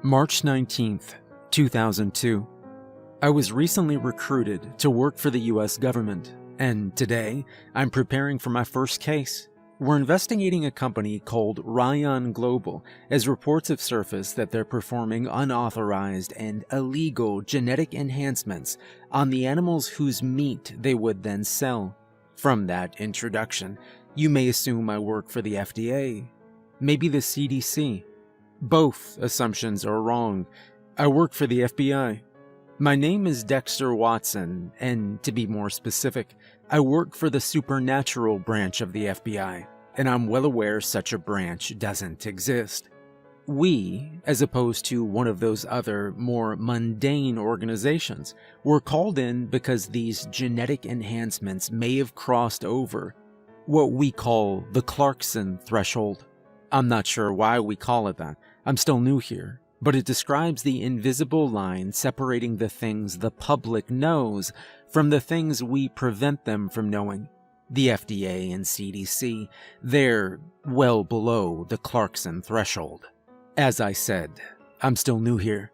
March 19th, 2002. I was recently recruited to work for the US government, and today I'm preparing for my first case. We're investigating a company called Ryan Global, as reports have surfaced that they're performing unauthorized and illegal genetic enhancements on the animals whose meat they would then sell. From that introduction, you may assume I work for the FDA, maybe the CDC. Both assumptions are wrong. I work for the FBI. My name is Dexter Watson, and to be more specific, I work for the supernatural branch of the FBI, and I'm well aware such a branch doesn't exist. We, as opposed to one of those other, more mundane organizations, were called in because these genetic enhancements may have crossed over what we call the Clarkson threshold. I'm not sure why we call it that. I'm still new here, but it describes the invisible line separating the things the public knows from the things we prevent them from knowing. The FDA and CDC, they're well below the Clarkson threshold. As I said, I'm still new here.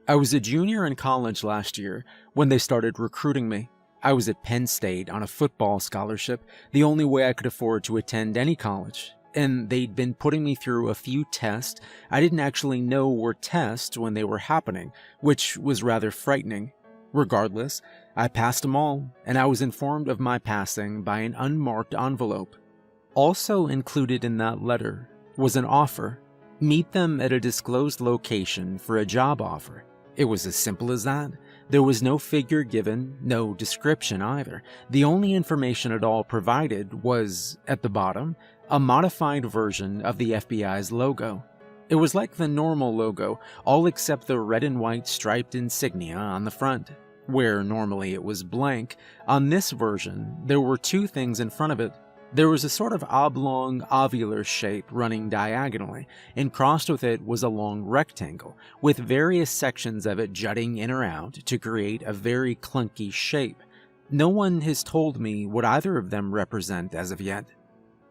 I was a junior in college last year when they started recruiting me. I was at Penn State on a football scholarship, the only way I could afford to attend any college. And they'd been putting me through a few tests I didn't actually know were tests when they were happening, which was rather frightening. Regardless, I passed them all, and I was informed of my passing by an unmarked envelope. Also included in that letter was an offer. Meet them at a disclosed location for a job offer. It was as simple as that. There was no figure given, no description either. The only information at all provided was, at the bottom, a modified version of the FBI's logo. It was like the normal logo, all except the red and white striped insignia on the front. Where normally it was blank, on this version, there were two things in front of it. There was a sort of oblong, ovular shape running diagonally, and crossed with it was a long rectangle, with various sections of it jutting in or out to create a very clunky shape. No one has told me what either of them represent as of yet.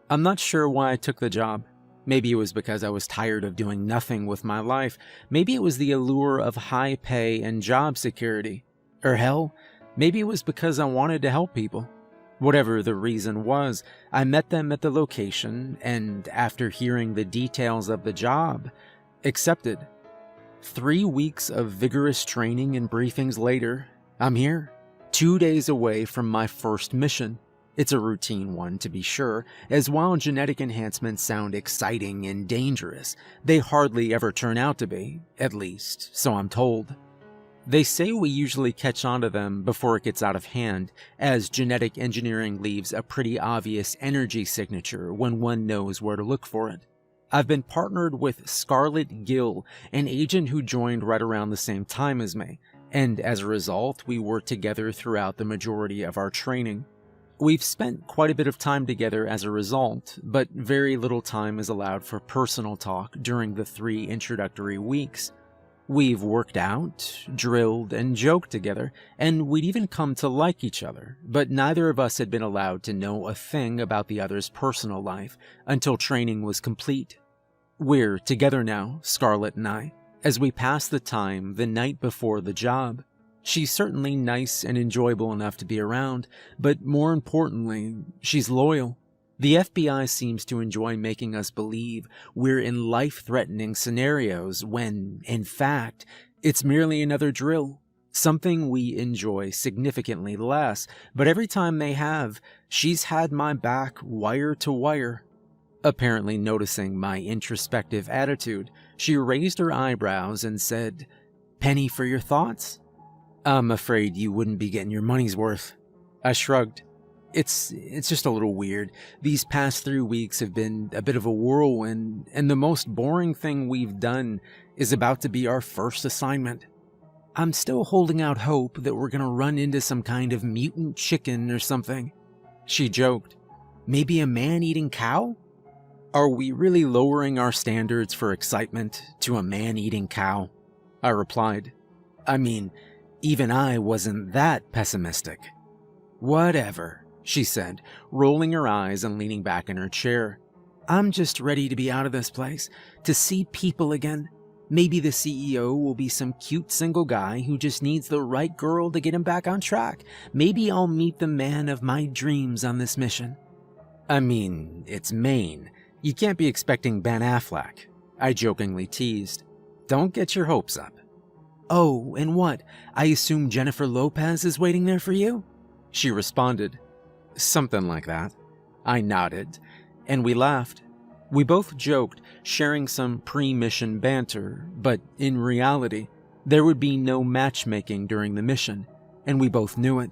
I'm not sure why I took the job. Maybe it was because I was tired of doing nothing with my life. Maybe it was the allure of high pay and job security. Or hell, maybe it was because I wanted to help people. Whatever the reason was, I met them at the location and, after hearing the details of the job, accepted. 3 weeks of vigorous training and briefings later, I'm here, 2 days away from my first mission. It's a routine one, to be sure, as while genetic enhancements sound exciting and dangerous, they hardly ever turn out to be, at least, so I'm told. They say we usually catch on to them before it gets out of hand, as genetic engineering leaves a pretty obvious energy signature when one knows where to look for it. I've been partnered with Scarlett Gill, an agent who joined right around the same time as me, and as a result, we worked together throughout the majority of our training. We've spent quite a bit of time together as a result, but very little time is allowed for personal talk during the 3 introductory weeks. We've worked out, drilled, and joked together, and we'd even come to like each other, but neither of us had been allowed to know a thing about the other's personal life until training was complete. We're together now, Scarlett and I, as we pass the time the night before the job. She's certainly nice and enjoyable enough to be around, but more importantly, she's loyal. The FBI seems to enjoy making us believe we're in life-threatening scenarios when, in fact, it's merely another drill. Something we enjoy significantly less, but every time they have, she's had my back wire to wire. Apparently noticing my introspective attitude, she raised her eyebrows and said, "Penny for your thoughts?" "I'm afraid you wouldn't be getting your money's worth." I shrugged. It's just a little weird. These past 3 weeks have been a bit of a whirlwind, and the most boring thing we've done is about to be our first assignment. I'm still holding out hope that we're gonna run into some kind of mutant chicken or something. She joked. Maybe a man-eating cow? Are we really lowering our standards for excitement to a man-eating cow? I replied. I mean, even I wasn't that pessimistic. Whatever, she said, rolling her eyes and leaning back in her chair. I'm just ready to be out of this place, to see people again. Maybe the CEO will be some cute single guy who just needs the right girl to get him back on track. Maybe I'll meet the man of my dreams on this mission. I mean, it's Maine. You can't be expecting Ben Affleck, I jokingly teased. Don't get your hopes up. Oh, and what? I assume Jennifer Lopez is waiting there for you? She responded. Something like that. I nodded, and we laughed. We both joked, sharing some pre-mission banter, but in reality, there would be no matchmaking during the mission, and we both knew it.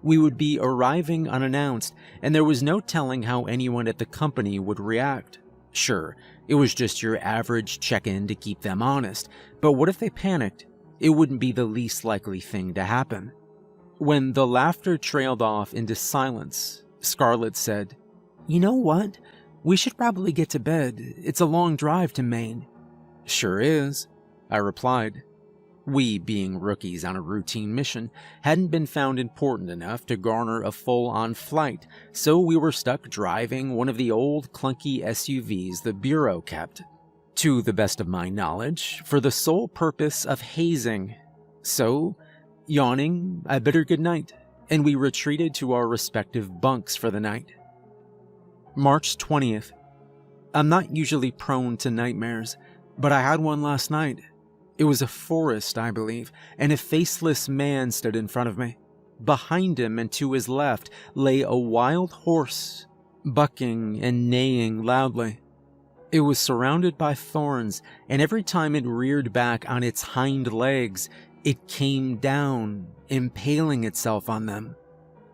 We would be arriving unannounced, and there was no telling how anyone at the company would react. Sure, it was just your average check-in to keep them honest, but what if they panicked? It wouldn't be the least likely thing to happen. When the laughter trailed off into silence, Scarlett said, "You know what? We should probably get to bed. It's a long drive to Maine." "Sure is," I replied. We, being rookies on a routine mission, hadn't been found important enough to garner a full-on flight, so we were stuck driving one of the old clunky SUVs the Bureau kept, to the best of my knowledge, for the sole purpose of hazing. So, yawning, I bid her good night, and we retreated to our respective bunks for the night. March 20th. I'm not usually prone to nightmares, but I had one last night. It was a forest, I believe, and a faceless man stood in front of me. Behind him and to his left lay a wild horse, bucking and neighing loudly. It was surrounded by thorns, and every time it reared back on its hind legs, it came down, impaling itself on them.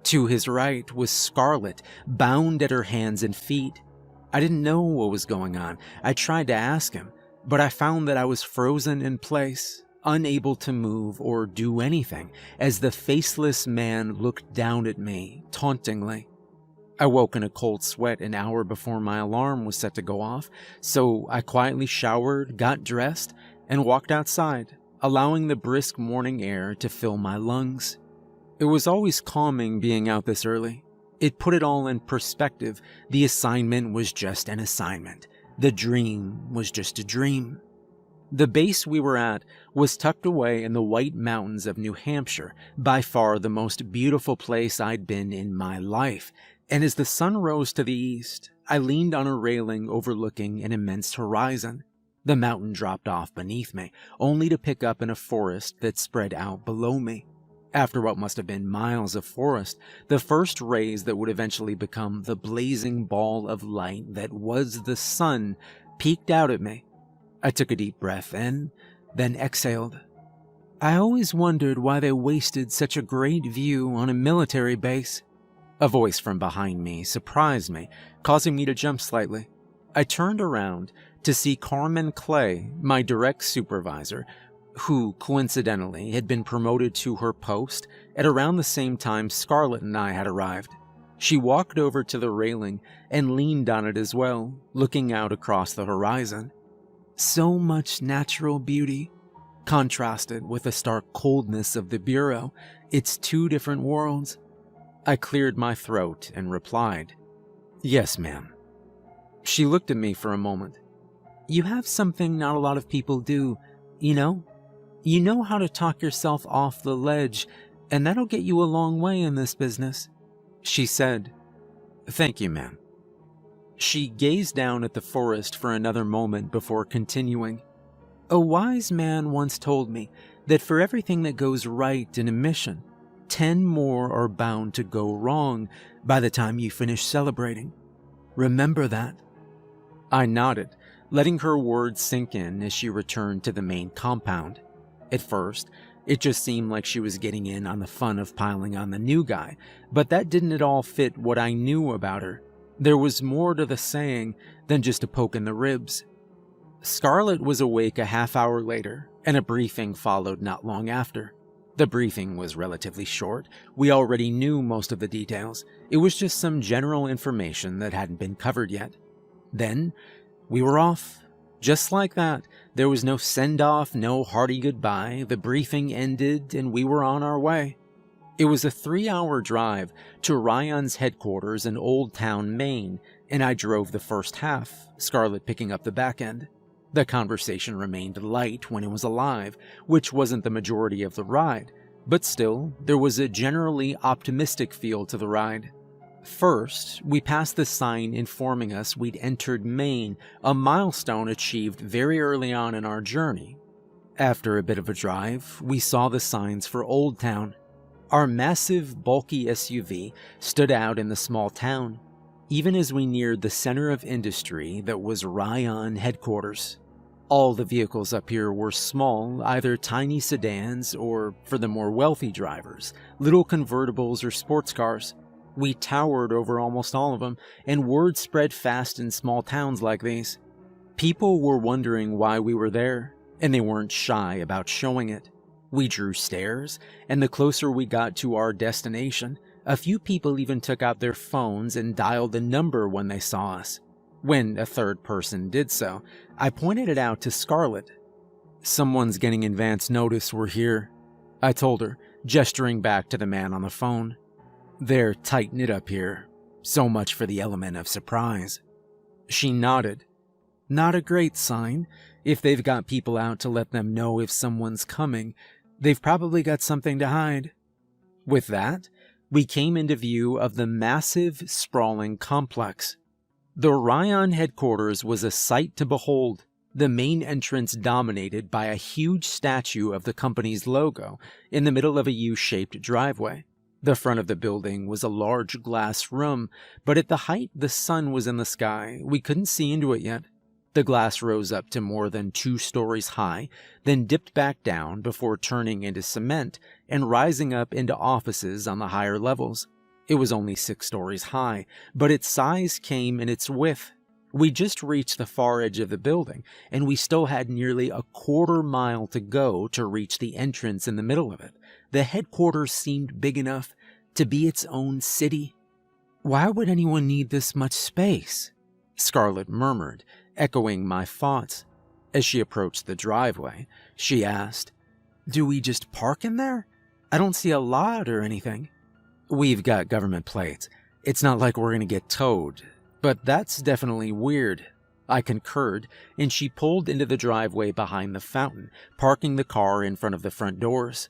To his right was Scarlett, bound at her hands and feet. I didn't know what was going on. I tried to ask him, but I found that I was frozen in place, unable to move or do anything, as the faceless man looked down at me, tauntingly. I woke in a cold sweat an hour before my alarm was set to go off, so I quietly showered, got dressed, and walked outside, allowing the brisk morning air to fill my lungs. It was always calming being out this early. It put it all in perspective. The assignment was just an assignment. The dream was just a dream. The base we were at was tucked away in the White Mountains of New Hampshire, by far the most beautiful place I'd been in my life, and as the sun rose to the east, I leaned on a railing overlooking an immense horizon. The mountain dropped off beneath me, only to pick up in a forest that spread out below me. After what must have been miles of forest, the first rays that would eventually become the blazing ball of light that was the sun peeked out at me. I took a deep breath in, then exhaled. I always wondered why they wasted such a great view on a military base. A voice from behind me surprised me, causing me to jump slightly. I turned around to see Carmen Clay, my direct supervisor, who, coincidentally, had been promoted to her post at around the same time Scarlett and I had arrived. She walked over to the railing and leaned on it as well, looking out across the horizon. So much natural beauty, contrasted with the stark coldness of the Bureau. It's two different worlds. I cleared my throat and replied, "Yes, ma'am." She looked at me for a moment. "You have something not a lot of people do, you know? You know how to talk yourself off the ledge, and that'll get you a long way in this business," she said. "Thank you, ma'am." She gazed down at the forest for another moment before continuing. "A wise man once told me that for everything that goes right in a mission, 10 more are bound to go wrong by the time you finish celebrating. Remember that." I nodded, letting her words sink in as she returned to the main compound. At first, it just seemed like she was getting in on the fun of piling on the new guy, but that didn't at all fit what I knew about her. There was more to the saying than just a poke in the ribs. Scarlett was awake a half hour later, and a briefing followed not long after. The briefing was relatively short. We already knew most of the details. It was just some general information that hadn't been covered yet. Then, we were off. Just like that, there was no send-off, no hearty goodbye. The briefing ended, and we were on our way. It was a 3-hour drive to Ryan's headquarters in Old Town, Maine, and I drove the first half, Scarlett picking up the back end. The conversation remained light when it was alive, which wasn't the majority of the ride, but still, there was a generally optimistic feel to the ride. First, we passed the sign informing us we'd entered Maine, a milestone achieved very early on in our journey. After a bit of a drive, we saw the signs for Old Town. Our massive, bulky SUV stood out in the small town, even as we neared the center of industry that was Ryan headquarters. All the vehicles up here were small, either tiny sedans or, for the more wealthy drivers, little convertibles or sports cars. We towered over almost all of them, and word spread fast in small towns like these. People were wondering why we were there, and they weren't shy about showing it. We drew stares, and the closer we got to our destination, a few people even took out their phones and dialed the number when they saw us. When a third person did so, I pointed it out to Scarlett. "Someone's getting advance notice we're here," I told her, gesturing back to the man on the phone. "They're tight-knit up here. So much for the element of surprise." She nodded. "Not a great sign. If they've got people out to let them know if someone's coming, they've probably got something to hide." With that, we came into view of the massive, sprawling complex. The Ryan headquarters was a sight to behold, the main entrance dominated by a huge statue of the company's logo in the middle of a U-shaped driveway. The front of the building was a large glass room, but at the height the sun was in the sky, we couldn't see into it yet. The glass rose up to more than 2 stories high, then dipped back down before turning into cement and rising up into offices on the higher levels. It was only 6 stories high, but its size came in its width. We just reached the far edge of the building, and we still had nearly a quarter-mile to go to reach the entrance in the middle of it. The headquarters seemed big enough to be its own city. "Why would anyone need this much space?" Scarlett murmured, echoing my thoughts. As she approached the driveway, she asked, "Do we just park in there? I don't see a lot or anything." "We've got government plates. It's not like we're gonna get towed. But that's definitely weird," I concurred, and she pulled into the driveway behind the fountain, parking the car in front of the front doors.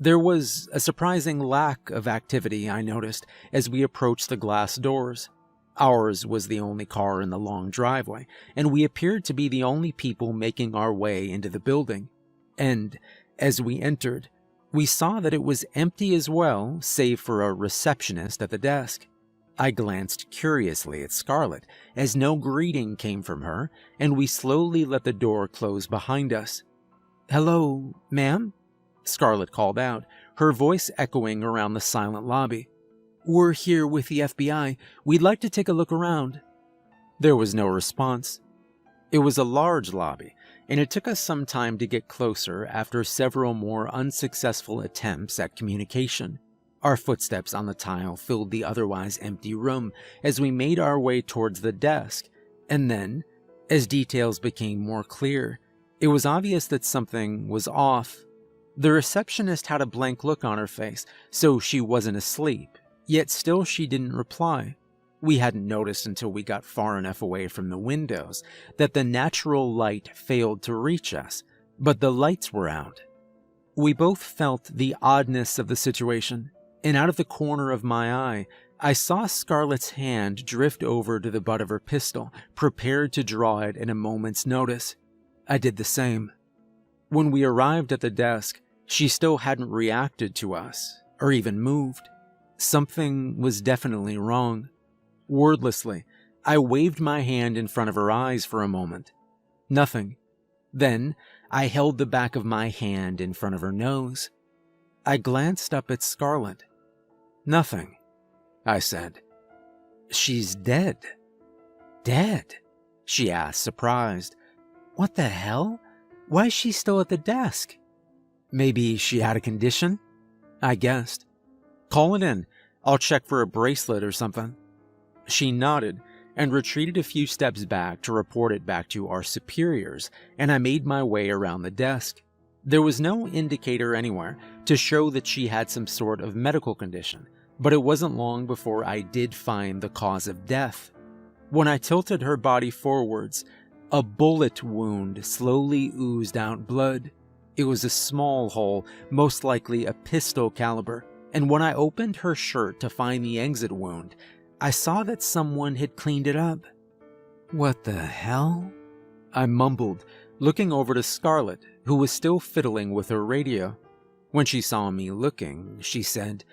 There was a surprising lack of activity, I noticed, as we approached the glass doors. Ours was the only car in the long driveway, and we appeared to be the only people making our way into the building. And as we entered, we saw that it was empty as well, save for a receptionist at the desk. I glanced curiously at Scarlett, as no greeting came from her, and we slowly let the door close behind us. "Hello, ma'am?" Scarlett called out, her voice echoing around the silent lobby. "We're here with the FBI. We'd like to take a look around." There was no response. It was a large lobby, and it took us some time to get closer after several more unsuccessful attempts at communication. Our footsteps on the tile filled the otherwise empty room as we made our way towards the desk, and then, as details became more clear, it was obvious that something was off. The receptionist had a blank look on her face, so she wasn't asleep, yet still she didn't reply. We hadn't noticed until we got far enough away from the windows that the natural light failed to reach us, but the lights were out. We both felt the oddness of the situation, and out of the corner of my eye, I saw Scarlett's hand drift over to the butt of her pistol, prepared to draw it at a moment's notice. I did the same. When we arrived at the desk, she still hadn't reacted to us, or even moved. Something was definitely wrong. Wordlessly, I waved my hand in front of her eyes for a moment. Nothing. Then, I held the back of my hand in front of her nose. I glanced up at Scarlett. "Nothing," I said. "She's dead." "Dead?" she asked, surprised. "What the hell? Why is she still at the desk?" "Maybe she had a condition?" I guessed. "Call it in. I'll check for a bracelet or something." She nodded and retreated a few steps back to report it back to our superiors, and I made my way around the desk. There was no indicator anywhere to show that she had some sort of medical condition, but it wasn't long before I did find the cause of death. When I tilted her body forwards, A bullet wound slowly oozed out blood. It was a small hole, most likely a pistol caliber, and when I opened her shirt to find the exit wound, I saw that someone had cleaned it up. "What the hell?" I mumbled, looking over to Scarlett, who was still fiddling with her radio. When she saw me looking, she said,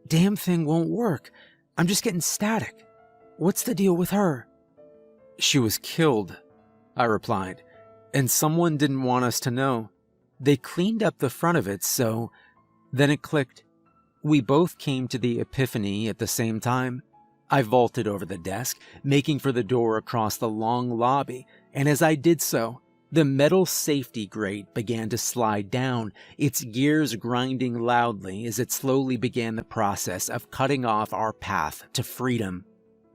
"Damn thing won't work. I'm just getting static. What's the deal with her?" "She was killed," I replied, "and someone didn't want us to know. They cleaned up the front of it, so..." Then it clicked. We both came to the epiphany at the same time. I vaulted over the desk, making for the door across the long lobby, and as I did so, the metal safety grate began to slide down, its gears grinding loudly as it slowly began the process of cutting off our path to freedom.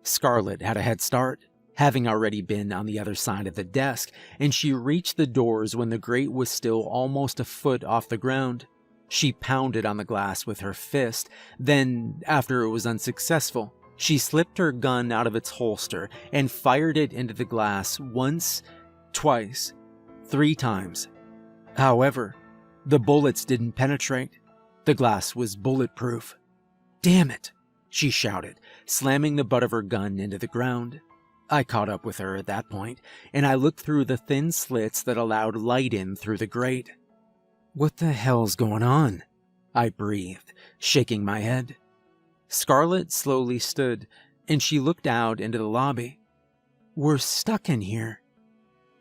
Scarlett had a head start, having already been on the other side of the desk, and she reached the doors when the grate was still almost a foot off the ground. She pounded on the glass with her fist, then, after it was unsuccessful, she slipped her gun out of its holster and fired it into the glass once, twice, 3 times. However, the bullets didn't penetrate. The glass was bulletproof. "Damn it," she shouted, slamming the butt of her gun into the ground. I caught up with her at that point, and I looked through the thin slits that allowed light in through the grate. "What the hell's going on?" I breathed, shaking my head. Scarlett slowly stood, and she looked out into the lobby. "We're stuck in here."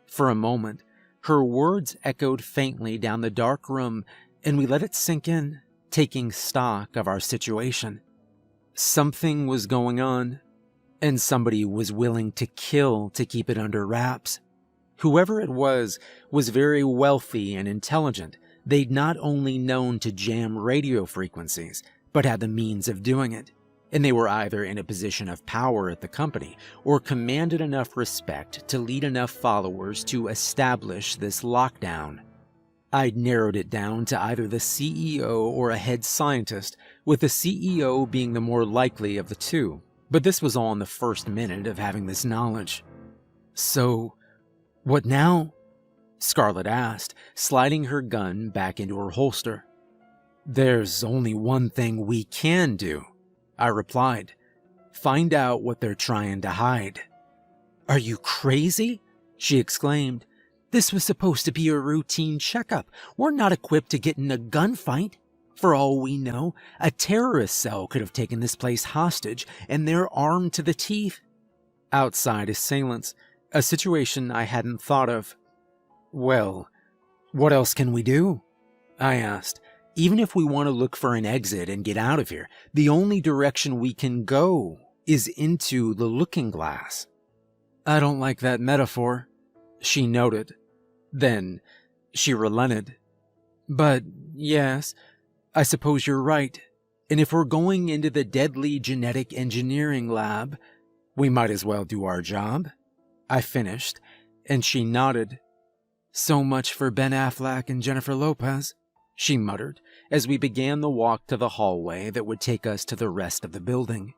For a moment, her words echoed faintly down the dark room, and we let it sink in, taking stock of our situation. Something was going on, and somebody was willing to kill to keep it under wraps. Whoever it was very wealthy and intelligent. They'd not only known to jam radio frequencies, but had the means of doing it, and they were either in a position of power at the company or commanded enough respect to lead enough followers to establish this lockdown. I'd narrowed it down to either the CEO or a head scientist, with the CEO being the more likely of the two, but this was all in the first minute of having this knowledge. "So, what now?" Scarlett asked, sliding her gun back into her holster. "There's only one thing we can do," I replied. "Find out what they're trying to hide." "Are you crazy?" she exclaimed. "This was supposed to be a routine checkup. We're not equipped to get in a gunfight. For all we know, a terrorist cell could have taken this place hostage, and they're armed to the teeth." Outside assailants, a situation I hadn't thought of. "Well, what else can we do?" I asked. "Even if we want to look for an exit and get out of here, the only direction we can go is into the looking glass." "I don't like that metaphor," she noted. Then she relented. "But yes, I suppose you're right. And if we're going into the deadly genetic engineering lab, we might as well do our job," I finished, and she nodded. "So much for Ben Affleck and Jennifer Lopez," she muttered as we began the walk to the hallway that would take us to the rest of the building.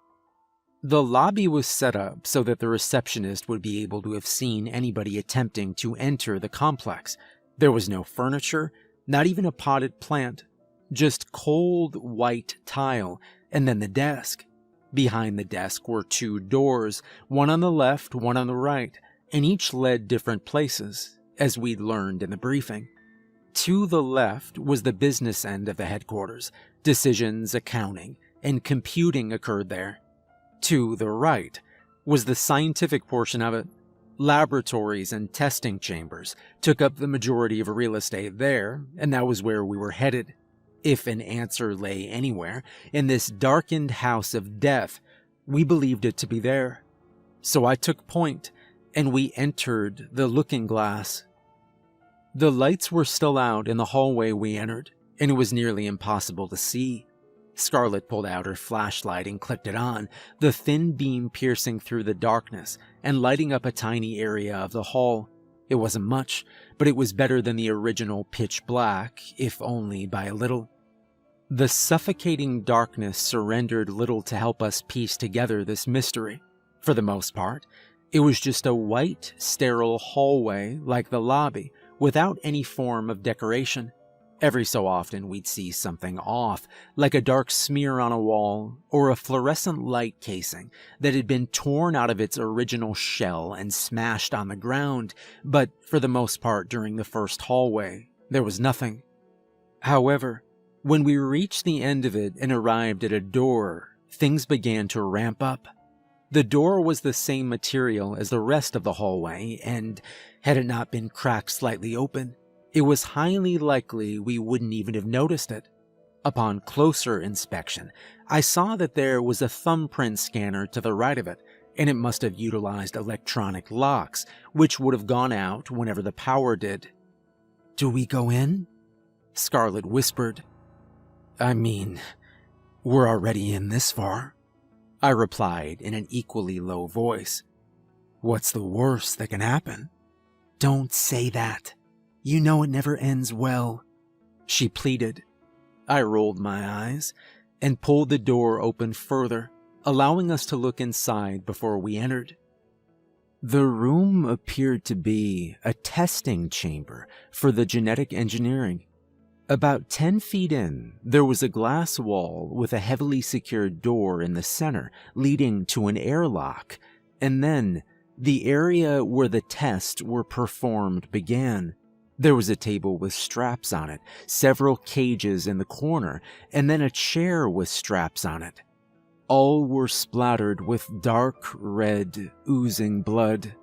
The lobby was set up so that the receptionist would be able to have seen anybody attempting to enter the complex. There was no furniture, not even a potted plant, just cold white tile, and then the desk. Behind the desk were 2 doors, one on the left, one on the right, and each led different places, as we'd learned in the briefing. To the left was the business end of the headquarters. Decisions, accounting, and computing occurred there. To the right was the scientific portion of it. Laboratories and testing chambers took up the majority of real estate there, and that was where we were headed. If an answer lay anywhere in this darkened house of death, we believed it to be there. So I took point, and we entered the looking glass. The lights were still out in the hallway we entered, and it was nearly impossible to see. Scarlett pulled out her flashlight and clicked it on, the thin beam piercing through the darkness and lighting up a tiny area of the hall. It wasn't much, but it was better than the original pitch black, if only by a little. The suffocating darkness surrendered little to help us piece together this mystery. For the most part, It was just a white, sterile hallway like the lobby, without any form of decoration. Every so often we'd see something off, like a dark smear on a wall or a fluorescent light casing that had been torn out of its original shell and smashed on the ground, but for the most part during the first hallway, there was nothing. However, when we reached the end of it and arrived at a door, things began to ramp up. The door was the same material as the rest of the hallway, and had it not been cracked slightly open, it was highly likely we wouldn't even have noticed it. Upon closer inspection, I saw that there was a thumbprint scanner to the right of it, and it must have utilized electronic locks, which would have gone out whenever the power did. "Do we go in?" Scarlett whispered. "I mean, we're already in this far," I replied in an equally low voice. "What's the worst that can happen?" "Don't say that. You know it never ends well," she pleaded. I rolled my eyes and pulled the door open further, allowing us to look inside before we entered. The room appeared to be a testing chamber for the genetic engineering. About 10 feet in, there was a glass wall with a heavily secured door in the center leading to an airlock, and then the area where the tests were performed began. There was a table with straps on it, several cages in the corner, and then a chair with straps on it. All were splattered with dark red, oozing blood.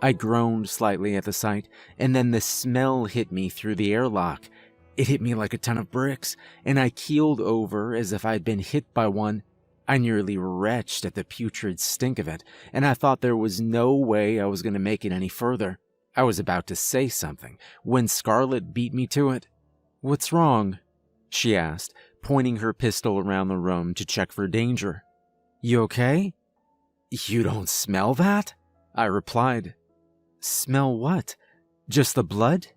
I groaned slightly at the sight, and then the smell hit me through the airlock. It hit me like a ton of bricks, and I keeled over as if I'd been hit by one. I nearly retched at the putrid stink of it, and I thought there was no way I was going to make it any further. I was about to say something when Scarlett beat me to it. "What's wrong?" she asked, pointing her pistol around the room to check for danger. "You okay?" "You don't smell that?" I replied. "Smell what? Just the blood?"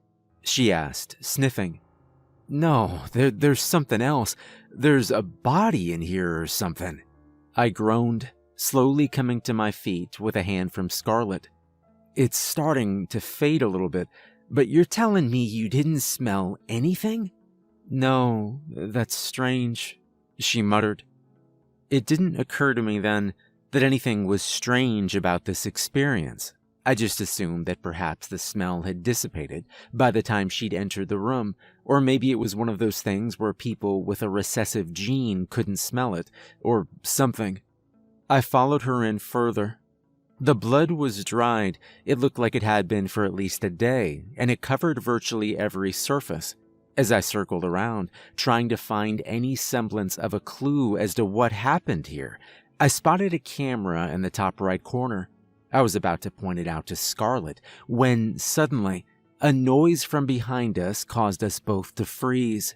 she asked, sniffing. "No, there's something else. There's a body in here or something." I groaned, slowly coming to my feet with a hand from Scarlett. "It's starting to fade a little bit, but you're telling me you didn't smell anything?" "No, that's strange," she muttered. It didn't occur to me then that anything was strange about this experience. I just assumed that perhaps the smell had dissipated by the time she'd entered the room, or maybe it was one of those things where people with a recessive gene couldn't smell it, or something. I followed her in further. The blood was dried. It looked like it had been for at least a day, and it covered virtually every surface. As I circled around, trying to find any semblance of a clue as to what happened here, I spotted a camera in the top right corner. I was about to point it out to Scarlett when, suddenly, a noise from behind us caused us both to freeze.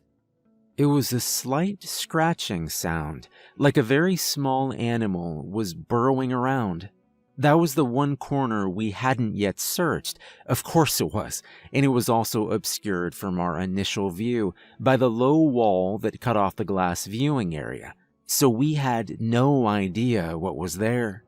It was a slight scratching sound, like a very small animal was burrowing around. That was the one corner we hadn't yet searched. Of course it was, and it was also obscured from our initial view by the low wall that cut off the glass viewing area, so we had no idea what was there.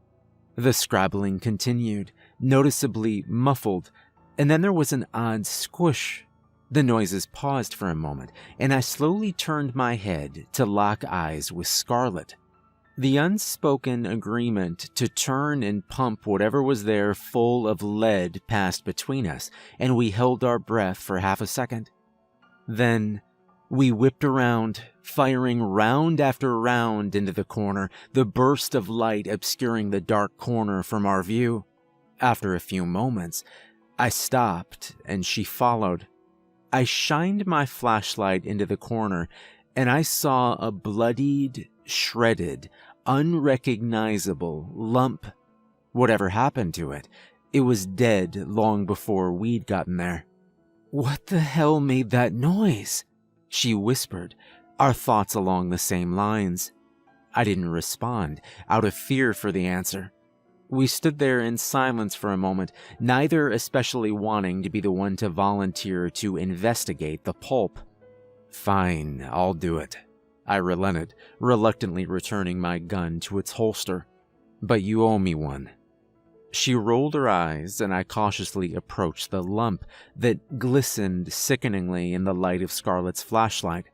The scrabbling continued, noticeably muffled, and then there was an odd squish. The noises paused for a moment, and I slowly turned my head to lock eyes with Scarlett. The unspoken agreement to turn and pump whatever was there full of lead passed between us, and we held our breath for half a second. Then we whipped around, firing round after round into the corner, the burst of light obscuring the dark corner from our view. After a few moments, I stopped and she followed. I shined my flashlight into the corner, and I saw a bloodied, shredded, unrecognizable lump. Whatever happened to it, it was dead long before we'd gotten there. "What the hell made that noise?" she whispered, our thoughts along the same lines. I didn't respond, out of fear for the answer. We stood there in silence for a moment, neither especially wanting to be the one to volunteer to investigate the pulp. "Fine, I'll do it," I relented, reluctantly returning my gun to its holster. "But you owe me one." She rolled her eyes, and I cautiously approached the lump that glistened sickeningly in the light of Scarlett's flashlight.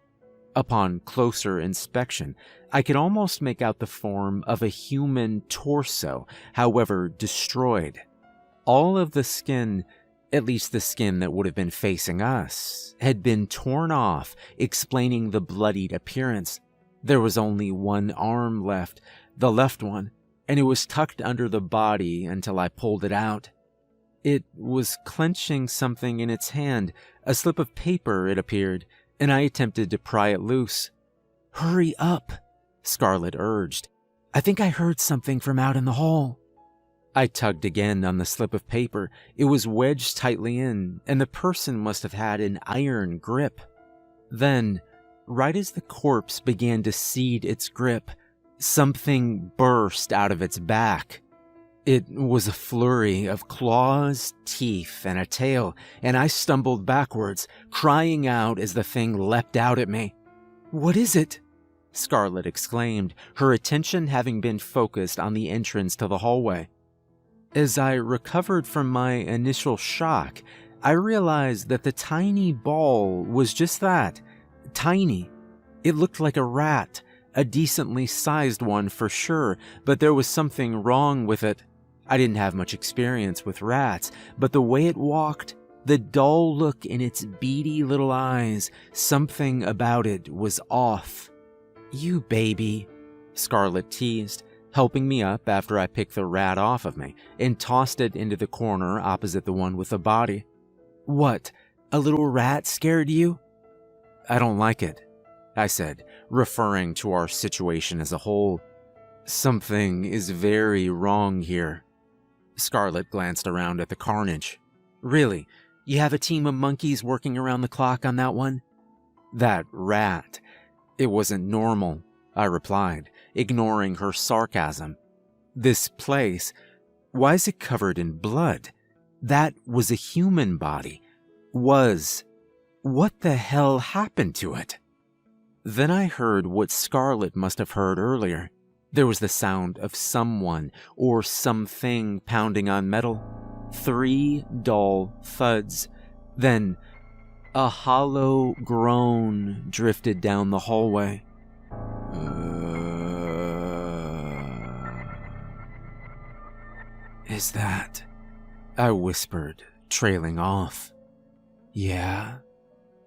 Upon closer inspection, I could almost make out the form of a human torso, however destroyed. All of the skin, at least the skin that would have been facing us, had been torn off, explaining the bloodied appearance. There was only one arm left, the left one, and it was tucked under the body until I pulled it out. It was clenching something in its hand, a slip of paper, it appeared, and I attempted to pry it loose. "Hurry up," Scarlett urged. "I think I heard something from out in the hall." I tugged again on the slip of paper. It was wedged tightly in, and the person must have had an iron grip. Then, right as the corpse began to cede its grip, something burst out of its back. It was a flurry of claws, teeth, and a tail, and I stumbled backwards, crying out as the thing leapt out at me. "What is it?" Scarlett exclaimed, her attention having been focused on the entrance to the hallway. As I recovered from my initial shock, I realized that the tiny ball was just that, tiny. It looked like a rat, a decently sized one for sure, but there was something wrong with it. I didn't have much experience with rats, but the way it walked, the dull look in its beady little eyes, something about it was off. "You baby," Scarlett teased, helping me up after I picked the rat off of me and tossed it into the corner opposite the one with the body. "What, a little rat scared you?" "I don't like it," I said, referring to our situation as a whole. "Something is very wrong here." Scarlett glanced around at the carnage. "Really? You have a team of monkeys working around the clock on that one?" "That rat. It wasn't normal," I replied, ignoring her sarcasm. "This place, why is it covered in blood? That was a human body. What the hell happened to it?" Then I heard what Scarlett must have heard earlier. There was the sound of someone or something pounding on metal. 3 dull thuds. Then a hollow groan drifted down the hallway. "Is that?" I whispered, trailing off. "Yeah,"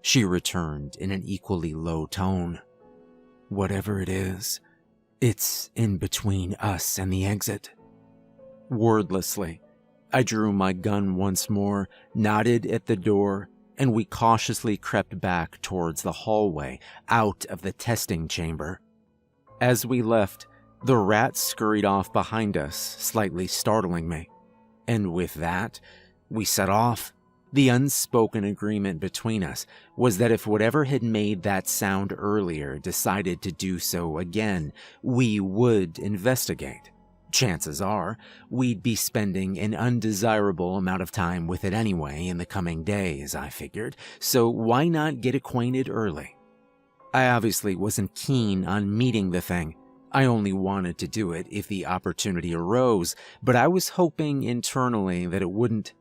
she returned in an equally low tone. "Whatever it is, it's in between us and the exit." Wordlessly, I drew my gun once more, nodded at the door, and we cautiously crept back towards the hallway, out of the testing chamber. As we left, the rat scurried off behind us, slightly startling me. And with that, we set off. The unspoken agreement between us was that if whatever had made that sound earlier decided to do so again, we would investigate. Chances are, we'd be spending an undesirable amount of time with it anyway in the coming days, I figured, so why not get acquainted early? I obviously wasn't keen on meeting the thing. I only wanted to do it if the opportunity arose, but I was hoping internally that it wouldn't.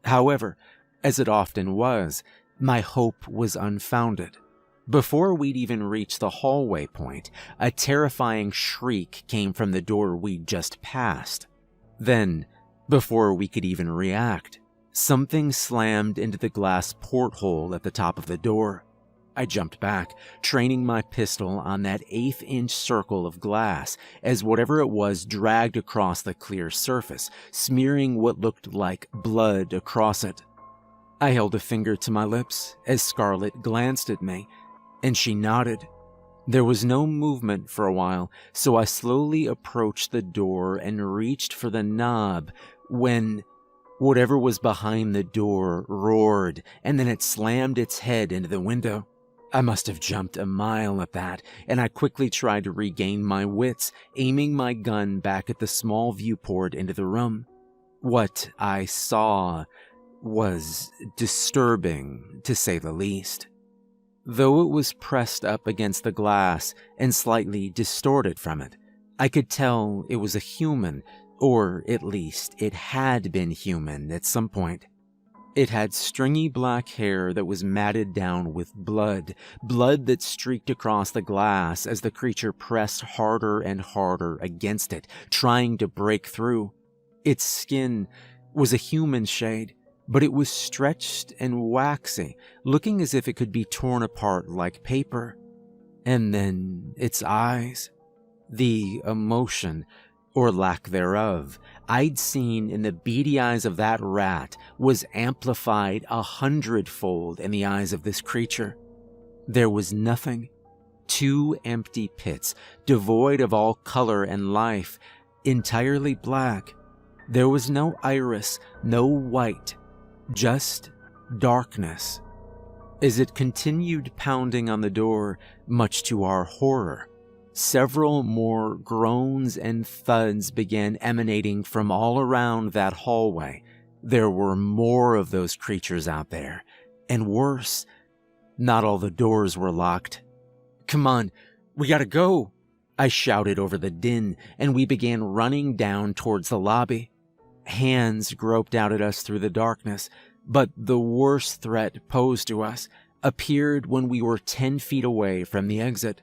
However, as it often was, my hope was unfounded. Before we'd even reached the hallway point, a terrifying shriek came from the door we'd just passed. Then, before we could even react, something slammed into the glass porthole at the top of the door. I jumped back, training my pistol on that 1/8-inch circle of glass as whatever it was dragged across the clear surface, smearing what looked like blood across it. I held a finger to my lips as Scarlett glanced at me, and she nodded. There was no movement for a while, so I slowly approached the door and reached for the knob when whatever was behind the door roared, and then it slammed its head into the window. I must have jumped a mile at that, and I quickly tried to regain my wits, aiming my gun back at the small viewport into the room. What I saw was disturbing, to say the least. Though it was pressed up against the glass and slightly distorted from it, I could tell it was a human, Or at least it had been human at some point. It had stringy black hair that was matted down with blood that streaked across the glass as the creature pressed harder and harder against it, trying to break through. Its skin was a human shade, but it was stretched and waxy, looking as if it could be torn apart like paper. And then its eyes. The emotion, or lack thereof, I'd seen in the beady eyes of that rat was amplified 100-fold in the eyes of this creature. There was nothing. 2 empty pits, devoid of all color and life, entirely black. There was no iris, no white, just darkness. As it continued pounding on the door, much to our horror, several more groans and thuds began emanating from all around that hallway. There were more of those creatures out there, and worse, not all the doors were locked. "Come on, we gotta go," I shouted over the din, and we began running down towards the lobby. Hands groped out at us through the darkness, but the worst threat posed to us appeared when we were 10 feet away from the exit.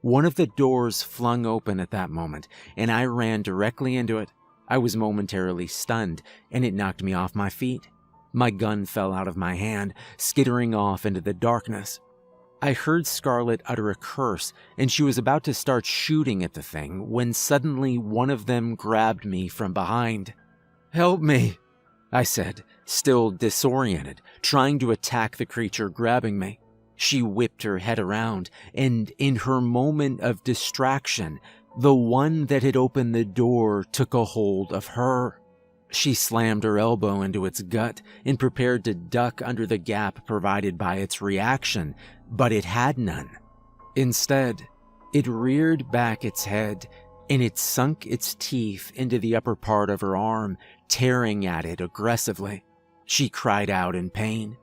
One of the doors flung open at that moment, and I ran directly into it. I was momentarily stunned, and it knocked me off my feet. My gun fell out of my hand, skittering off into the darkness. I heard Scarlett utter a curse, and she was about to start shooting at the thing when suddenly one of them grabbed me from behind. "Help me," I said, still disoriented, trying to attack the creature grabbing me. She whipped her head around, and in her moment of distraction, the one that had opened the door took a hold of her. She slammed her elbow into its gut and prepared to duck under the gap provided by its reaction, but it had none. Instead, it reared back its head, and it sunk its teeth into the upper part of her arm, tearing at it aggressively. She cried out in pain.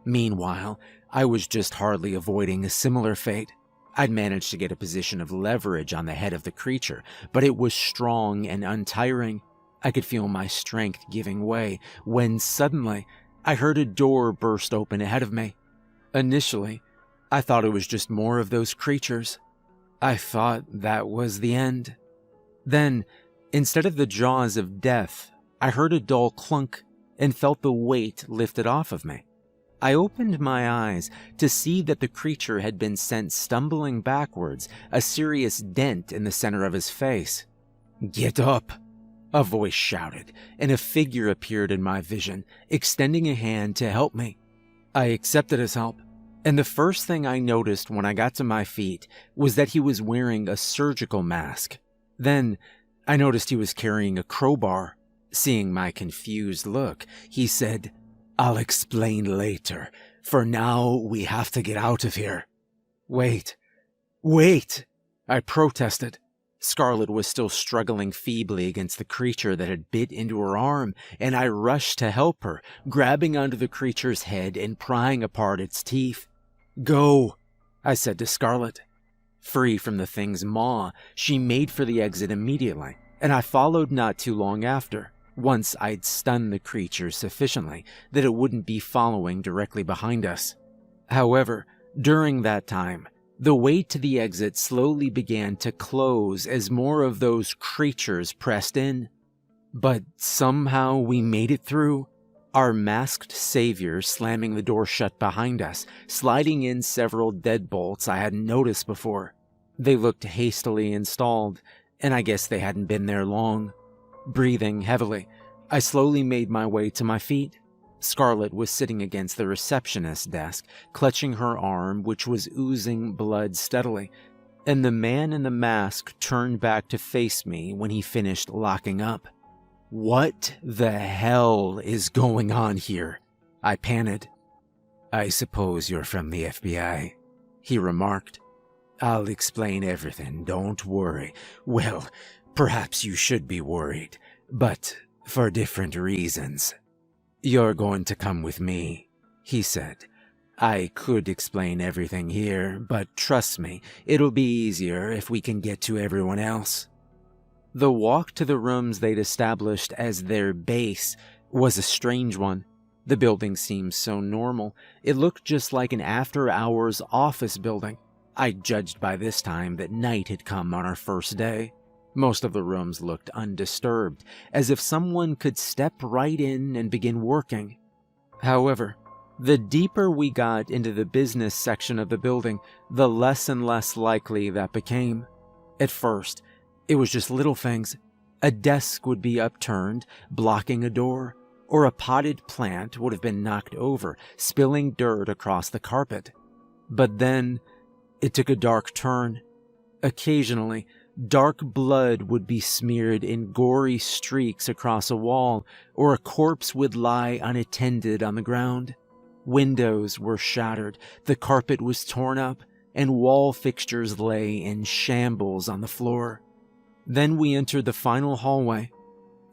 Meanwhile, I was just hardly avoiding a similar fate. I'd managed to get a position of leverage on the head of the creature, but it was strong and untiring. I could feel my strength giving way when suddenly I heard a door burst open ahead of me. Initially, I thought it was just more of those creatures. I thought that was the end. Then, instead of the jaws of death, I heard a dull clunk and felt the weight lifted off of me. I opened my eyes to see that the creature had been sent stumbling backwards, a serious dent in the center of his face. "Get up!" a voice shouted, and a figure appeared in my vision, extending a hand to help me. I accepted his help, and the first thing I noticed when I got to my feet was that he was wearing a surgical mask. Then, I noticed he was carrying a crowbar. Seeing my confused look, he said, "I'll explain later. For now, we have to get out of here." Wait, I protested. Scarlett was still struggling feebly against the creature that had bit into her arm, and I rushed to help her, grabbing onto the creature's head and prying apart its teeth. "Go," I said to Scarlett. Free from the thing's maw, she made for the exit immediately, and I followed not too long after, once I'd stunned the creature sufficiently that it wouldn't be following directly behind us. However, during that time, the way to the exit slowly began to close as more of those creatures pressed in. But somehow we made it through, our masked savior slamming the door shut behind us, sliding in several deadbolts I hadn't noticed before. They looked hastily installed, and I guess they hadn't been there long. Breathing heavily, I slowly made my way to my feet. Scarlett was sitting against the receptionist's desk, clutching her arm, which was oozing blood steadily, and the man in the mask turned back to face me when he finished locking up. "What the hell is going on here?" I panted. "I suppose you're from the FBI," he remarked. "I'll explain everything, don't worry. Well, perhaps you should be worried, but for different reasons. You're going to come with me," he said. "I could explain everything here, but trust me, it'll be easier if we can get to everyone else." The walk to the rooms they'd established as their base was a strange one. The building seemed so normal. It looked just like an after-hours office building. I judged by this time that night had come on our first day. Most of the rooms looked undisturbed, as if someone could step right in and begin working. However, the deeper we got into the business section of the building, the less and less likely that became. At first, it was just little things. A desk would be upturned, blocking a door, or a potted plant would have been knocked over, spilling dirt across the carpet. But then, it took a dark turn. Occasionally, dark blood would be smeared in gory streaks across a wall, or a corpse would lie unattended on the ground. Windows were shattered, the carpet was torn up, and wall fixtures lay in shambles on the floor. Then we entered the final hallway.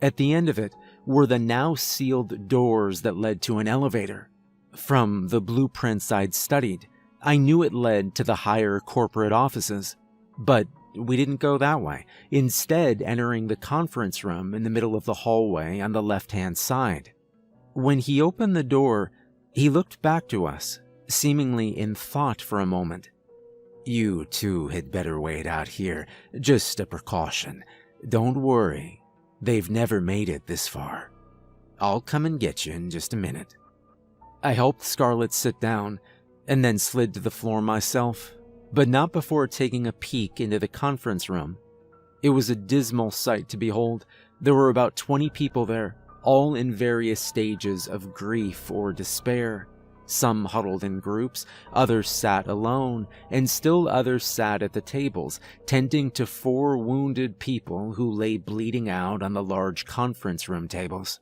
At the end of it were the now sealed doors that led to an elevator. From the blueprints I'd studied, I knew it led to the higher corporate offices. But we didn't go that way, instead entering the conference room in the middle of the hallway on the left-hand side. When he opened the door, he looked back to us, seemingly in thought for a moment. "You two had better wait out here, just a precaution. Don't worry, they've never made it this far. I'll come and get you in just a minute." I helped Scarlett sit down, and then slid to the floor myself, but not before taking a peek into the conference room. It was a dismal sight to behold. There were about 20 people there, all in various stages of grief or despair. Some huddled in groups, others sat alone, and still others sat at the tables, tending to 4 wounded people who lay bleeding out on the large conference room tables.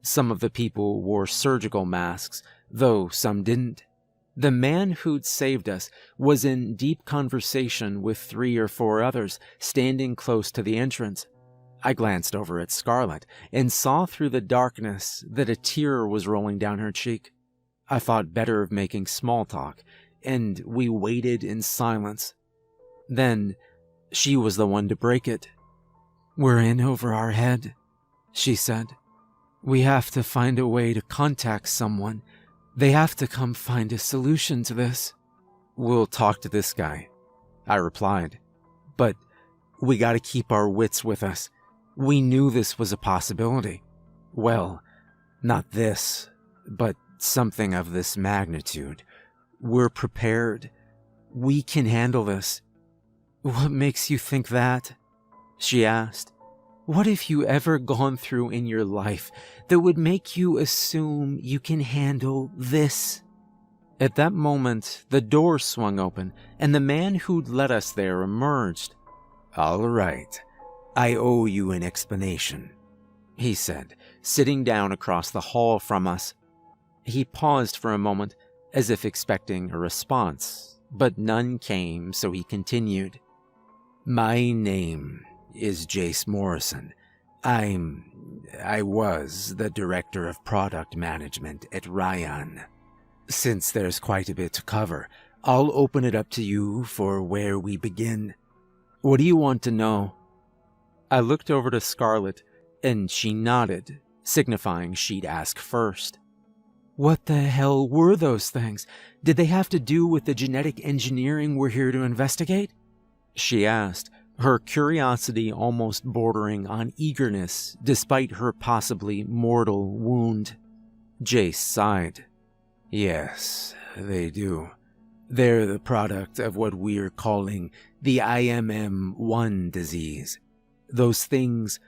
Some of the people wore surgical masks, though some didn't. The man who'd saved us was in deep conversation with 3 or 4 others, standing close to the entrance. I glanced over at Scarlett and saw through the darkness that a tear was rolling down her cheek. I thought better of making small talk, and we waited in silence. Then, she was the one to break it. "We're in over our head," she said. "We have to find a way to contact someone. They have to come find a solution to this." "We'll talk to this guy," I replied. "But we gotta keep our wits with us. We knew this was a possibility. Well, not this, but something of this magnitude. We're prepared. We can handle this." "What makes you think that?" she asked. "What have you ever gone through in your life that would make you assume you can handle this?" At that moment, the door swung open, and the man who'd led us there emerged. "All right, I owe you an explanation," he said, sitting down across the hall from us. He paused for a moment, as if expecting a response, but none came, so he continued. "My name is Jace Morrison. I was the director of product management at Ryan. Since there's quite a bit to cover, I'll open it up to you for where we begin. What do you want to know?" I looked over to Scarlett, and she nodded, signifying she'd ask first. "What the hell were those things? Did they have to do with the genetic engineering we're here to investigate?" she asked, her curiosity almost bordering on eagerness despite her possibly mortal wound. Jace sighed. "Yes, they do. They're the product of what we're calling the IMM1 disease. Those things,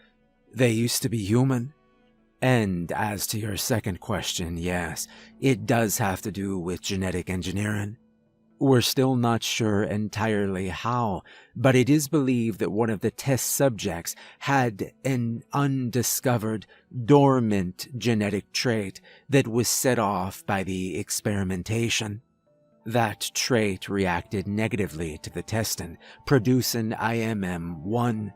they used to be human. And as to your second question, yes, it does have to do with genetic engineering. We're still not sure entirely how, but it is believed that one of the test subjects had an undiscovered, dormant genetic trait that was set off by the experimentation. That trait reacted negatively to the testing, producing IMM1.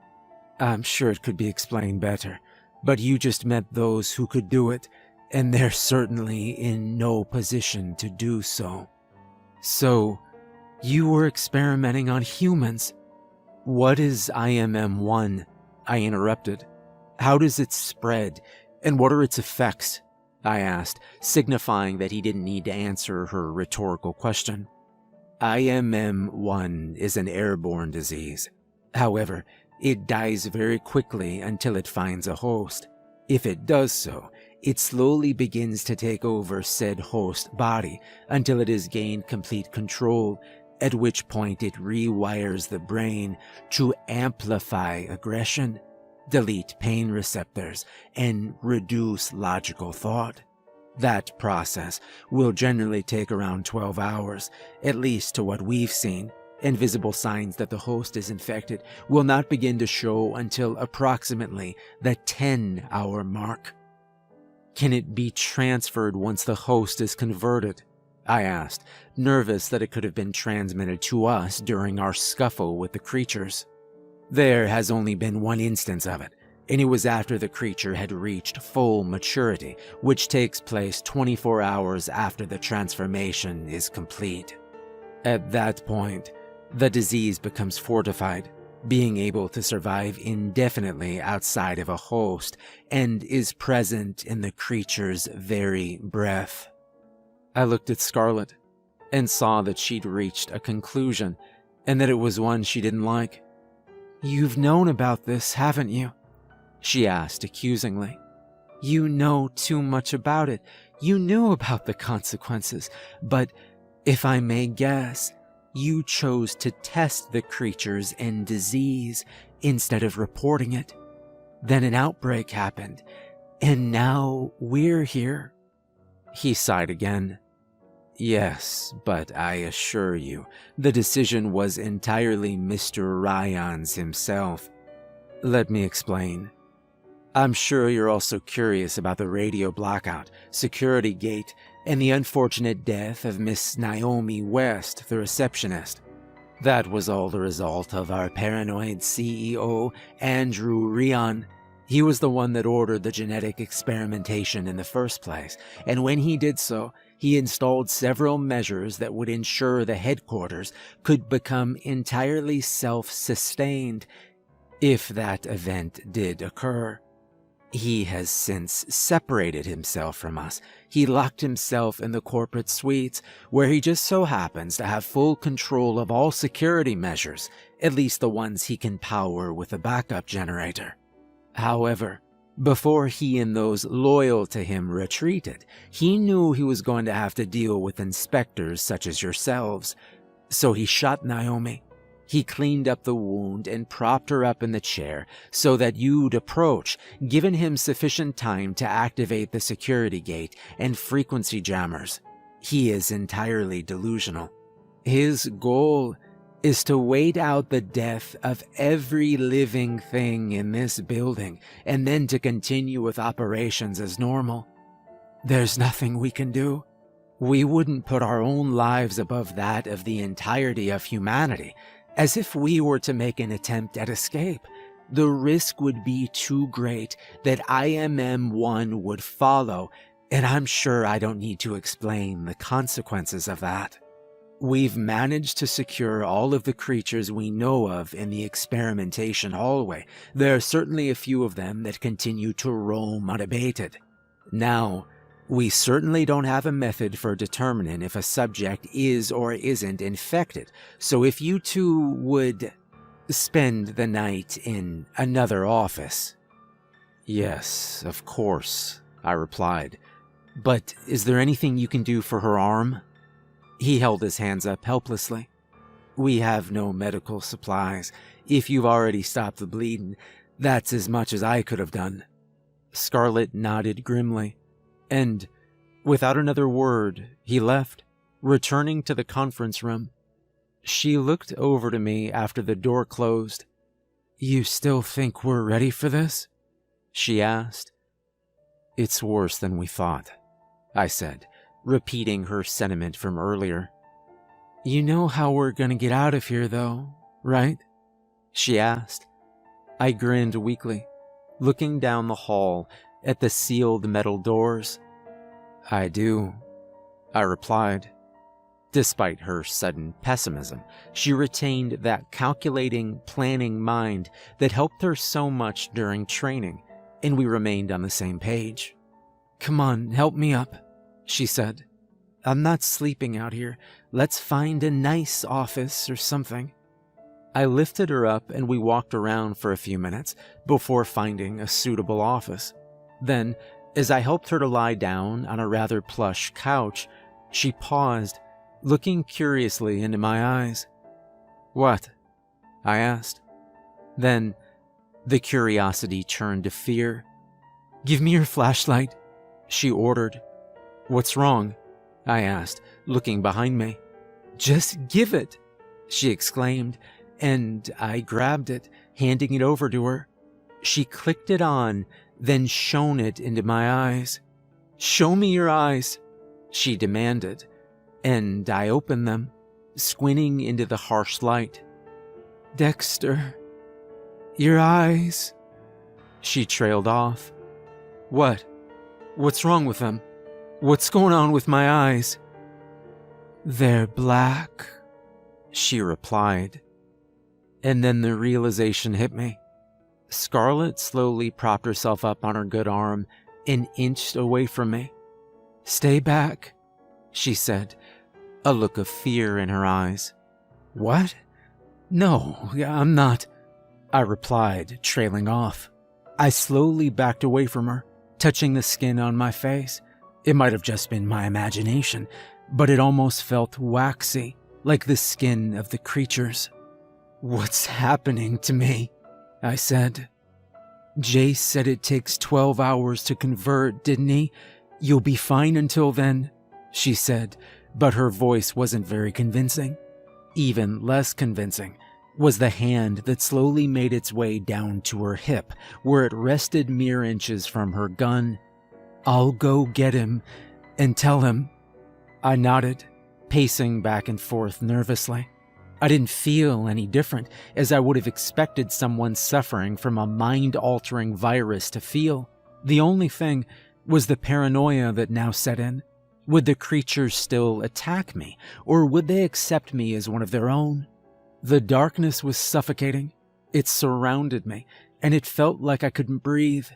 I'm sure it could be explained better, but you just met those who could do it, and they're certainly in no position to do so." "So, you were experimenting on humans? What is IMM1? I interrupted. How does it spread, and what are its effects? I asked, signifying that he didn't need to answer her rhetorical question. IMM-1 is an airborne disease. However, it dies very quickly until it finds a host. If it does so, it slowly begins to take over said host body until it has gained complete control, at which point it rewires the brain to amplify aggression, delete pain receptors, and reduce logical thought. That process will generally take around 12 hours, at least to what we've seen, and visible signs that the host is infected will not begin to show until approximately the 10-hour mark. Can it be transferred once the host is converted? I asked, nervous that it could have been transmitted to us during our scuffle with the creatures. There has only been one instance of it, and it was after the creature had reached full maturity, which takes place 24 hours after the transformation is complete. At that point, the disease becomes fortified, being able to survive indefinitely outside of a host, and is present in the creature's very breath. I looked at Scarlet and saw that she'd reached a conclusion, and that it was one she didn't like. "You've known about this, haven't you?" she asked accusingly. "You know too much about it. You knew about the consequences, but if I may guess, you chose to test the creatures and disease instead of reporting it. Then an outbreak happened, and now we're here." He sighed again. "Yes, but I assure you, the decision was entirely Mr. Ryan's himself. Let me explain. I'm sure you're also curious about the radio blackout, security gate, and the unfortunate death of Miss Naomi West, the receptionist. That was all the result of our paranoid CEO, Andrew Ryan. He was the one that ordered the genetic experimentation in the first place, and when he did so, he installed several measures that would ensure the headquarters could become entirely self-sustained if that event did occur. He has since separated himself from us. He locked himself in the corporate suites, where he just so happens to have full control of all security measures, at least the ones he can power with a backup generator. However, before he and those loyal to him retreated, he knew he was going to have to deal with inspectors such as yourselves. So he shot Naomi. He cleaned up the wound and propped her up in the chair so that you'd approach, giving him sufficient time to activate the security gate and frequency jammers. He is entirely delusional. His goal is to wait out the death of every living thing in this building and then to continue with operations as normal. There's nothing we can do. We wouldn't put our own lives above that of the entirety of humanity. As if we were to make an attempt at escape, the risk would be too great that IMM-1 would follow, and I'm sure I don't need to explain the consequences of that. We've managed to secure all of the creatures we know of in the experimentation hallway. There are certainly a few of them that continue to roam unabated. Now, we certainly don't have a method for determining if a subject is or isn't infected, so if you two would spend the night in another office. Yes, of course, I replied. But is there anything you can do for her arm? He held his hands up helplessly. We have no medical supplies. If you've already stopped the bleeding, that's as much as I could have done. Scarlet nodded grimly. And, without another word, he left, returning to the conference room. She looked over to me after the door closed. "You still think we're ready for this?" she asked. "It's worse than we thought," I said, repeating her sentiment from earlier. "You know how we're gonna get out of here, though, right?" she asked. I grinned weakly, looking down the hall at the sealed metal doors. "I do," I replied. Despite her sudden pessimism, she retained that calculating, planning mind that helped her so much during training, and we remained on the same page. "Come on, help me up," she said. "I'm not sleeping out here. Let's find a nice office or something." I lifted her up and we walked around for a few minutes before finding a suitable office. Then, as I helped her to lie down on a rather plush couch, she paused, looking curiously into my eyes. "What?" I asked. Then, the curiosity turned to fear. "Give me your flashlight," she ordered. "What's wrong?" I asked, looking behind me. "Just give it," she exclaimed, and I grabbed it, handing it over to her. She clicked it on, then shone it into my eyes. "Show me your eyes," she demanded, and I opened them, squinting into the harsh light. "Dexter, your eyes," she trailed off. "What? What's wrong with them? What's going on with my eyes?" "They're black," she replied. And then the realization hit me. Scarlett slowly propped herself up on her good arm and inched away from me. "Stay back," she said, a look of fear in her eyes. "What? No, I'm not," I replied, trailing off. I slowly backed away from her, touching the skin on my face. It might have just been my imagination, but it almost felt waxy, like the skin of the creatures. "What's happening to me?" I said. "Jace said it takes 12 hours to convert, didn't he? You'll be fine until then," she said, but her voice wasn't very convincing. Even less convincing was the hand that slowly made its way down to her hip, where it rested mere inches from her gun. "I'll go get him and tell him." I nodded, pacing back and forth nervously. I didn't feel any different, as I would have expected someone suffering from a mind-altering virus to feel. The only thing was the paranoia that now set in. Would the creatures still attack me, or would they accept me as one of their own? The darkness was suffocating. It surrounded me, and it felt like I couldn't breathe.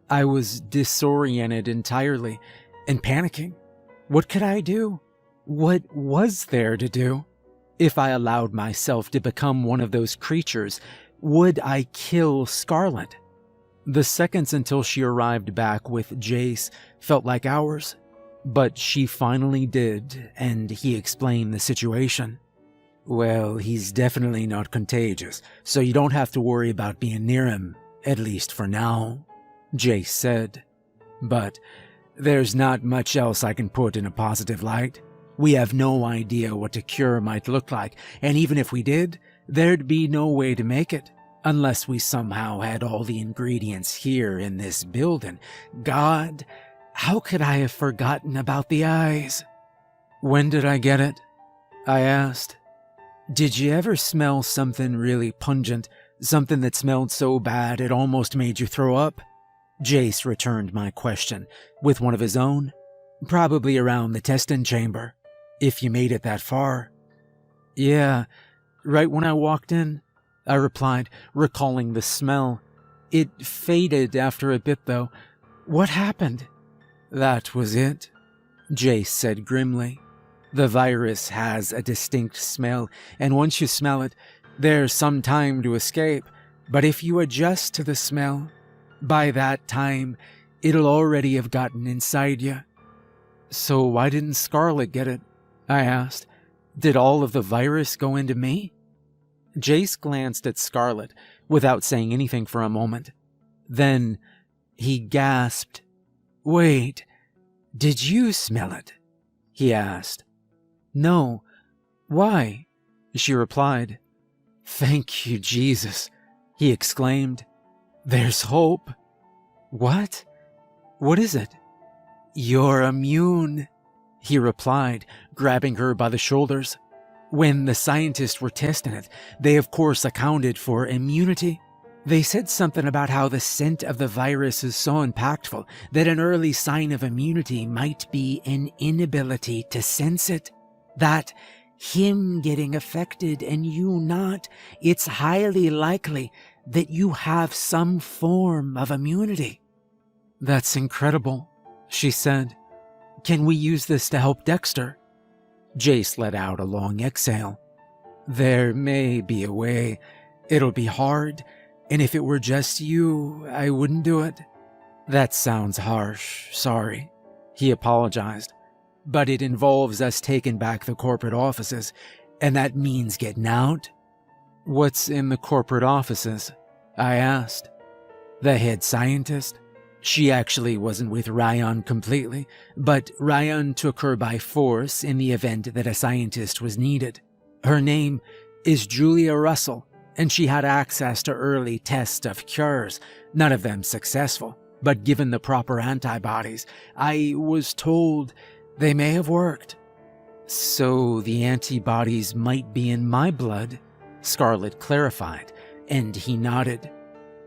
I was disoriented entirely and panicking. What could I do? What was there to do? If I allowed myself to become one of those creatures, would I kill Scarlett? The seconds until she arrived back with Jace felt like hours, but she finally did, and he explained the situation. "Well, he's definitely not contagious, so you don't have to worry about being near him, at least for now," Jace said. "But there's not much else I can put in a positive light. We have no idea what a cure might look like, and even if we did, there'd be no way to make it, unless we somehow had all the ingredients here in this building. God, how could I have forgotten about the eyes?" "When did I get it?" I asked. "Did you ever smell something really pungent, something that smelled so bad it almost made you throw up?" Jace returned my question with one of his own. "Probably around the testing chamber, if you made it that far." "Yeah, right when I walked in," I replied, recalling the smell. "It faded after a bit, though. What happened?" "That was it," Jace said grimly. "The virus has a distinct smell, and once you smell it, there's some time to escape. But if you adjust to the smell, by that time, it'll already have gotten inside you." "So why didn't Scarlett get it?" I asked. "Did all of the virus go into me?" Jace glanced at Scarlett without saying anything for a moment. Then he gasped. "Wait, did you smell it?" he asked. "No. Why?" she replied. "Thank you, Jesus," he exclaimed. "There's hope." "What? What is it?" "You're immune," he replied, grabbing her by the shoulders. "When the scientists were testing it, they of course accounted for immunity. They said something about how the scent of the virus is so impactful that an early sign of immunity might be an inability to sense it. That him getting affected and you not, it's highly likely that you have some form of immunity. That's incredible, she said. Can we use this to help Dexter? Jace let out a long exhale. There may be a way. It'll be hard, and if it were just you, I wouldn't do it. That sounds harsh, sorry. He apologized. But it involves us taking back the corporate offices, and that means getting out. What's in the corporate offices? I asked. The head scientist. She actually wasn't with Ryan completely, but Ryan took her by force in the event that a scientist was needed. Her name is Julia Russell, and she had access to early tests of cures, none of them successful, but given the proper antibodies, I was told they may have worked. So the antibodies might be in my blood, Scarlett clarified, and he nodded.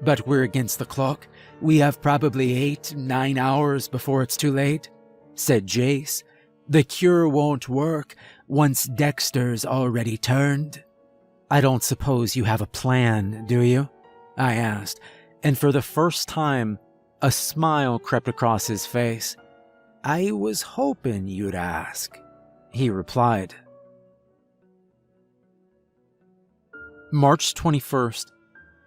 But we're against the clock. We have probably 8-9 hours before it's too late, said Jace. The cure won't work once Dexter's already turned. I don't suppose you have a plan, do you? I asked, and for the first time, a smile crept across his face. I was hoping you'd ask, he replied. March 21st.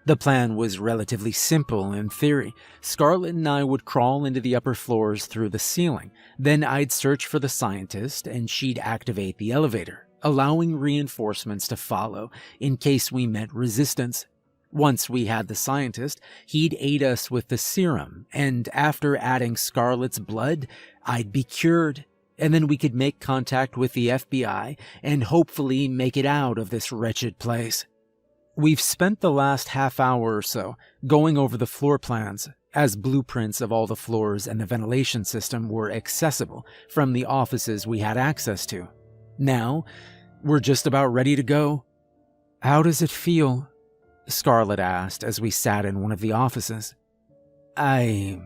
The plan was relatively simple in theory. Scarlett and I would crawl into the upper floors through the ceiling. Then I'd search for the scientist and she'd activate the elevator, allowing reinforcements to follow in case we met resistance. Once we had the scientist, he'd aid us with the serum, and after adding Scarlett's blood, I'd be cured. And then we could make contact with the FBI and hopefully make it out of this wretched place. We've spent the last half hour or so going over the floor plans, as blueprints of all the floors and the ventilation system were accessible from the offices we had access to. Now, we're just about ready to go. How does it feel? Scarlett asked as we sat in one of the offices. I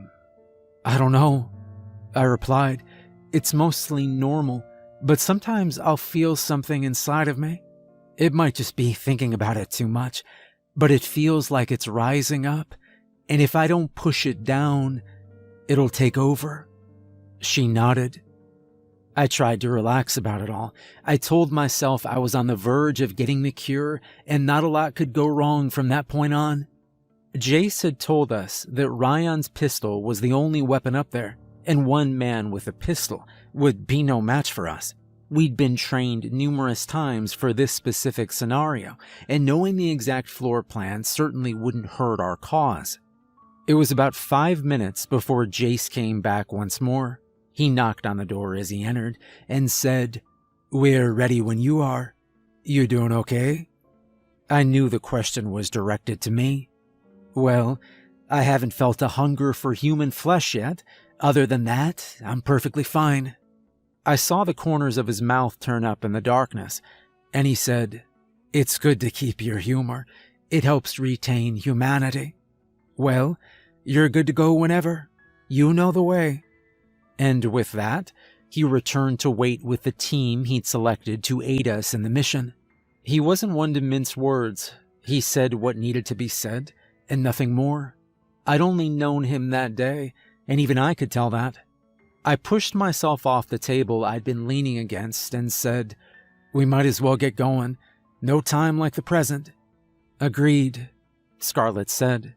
don't know, I replied. It's mostly normal, but sometimes I'll feel something inside of me. It might just be thinking about it too much, but it feels like it's rising up, and if I don't push it down, it'll take over. She nodded. I tried to relax about it all. I told myself I was on the verge of getting the cure, and not a lot could go wrong from that point on. Jace had told us that Ryan's pistol was the only weapon up there, and one man with a pistol would be no match for us. We'd been trained numerous times for this specific scenario, and knowing the exact floor plan certainly wouldn't hurt our cause. It was about 5 minutes before Jace came back once more. He knocked on the door as he entered and said, "We're ready when you are. You doing okay?" I knew the question was directed to me. Well, I haven't felt a hunger for human flesh yet. Other than that, I'm perfectly fine. I saw the corners of his mouth turn up in the darkness, and he said, "It's good to keep your humor. It helps retain humanity." Well, you're good to go whenever. You know the way. And with that, he returned to wait with the team he'd selected to aid us in the mission. He wasn't one to mince words. He said what needed to be said, and nothing more. I'd only known him that day, and even I could tell that. I pushed myself off the table I'd been leaning against and said, "We might as well get going. No time like the present." "Agreed," Scarlett said,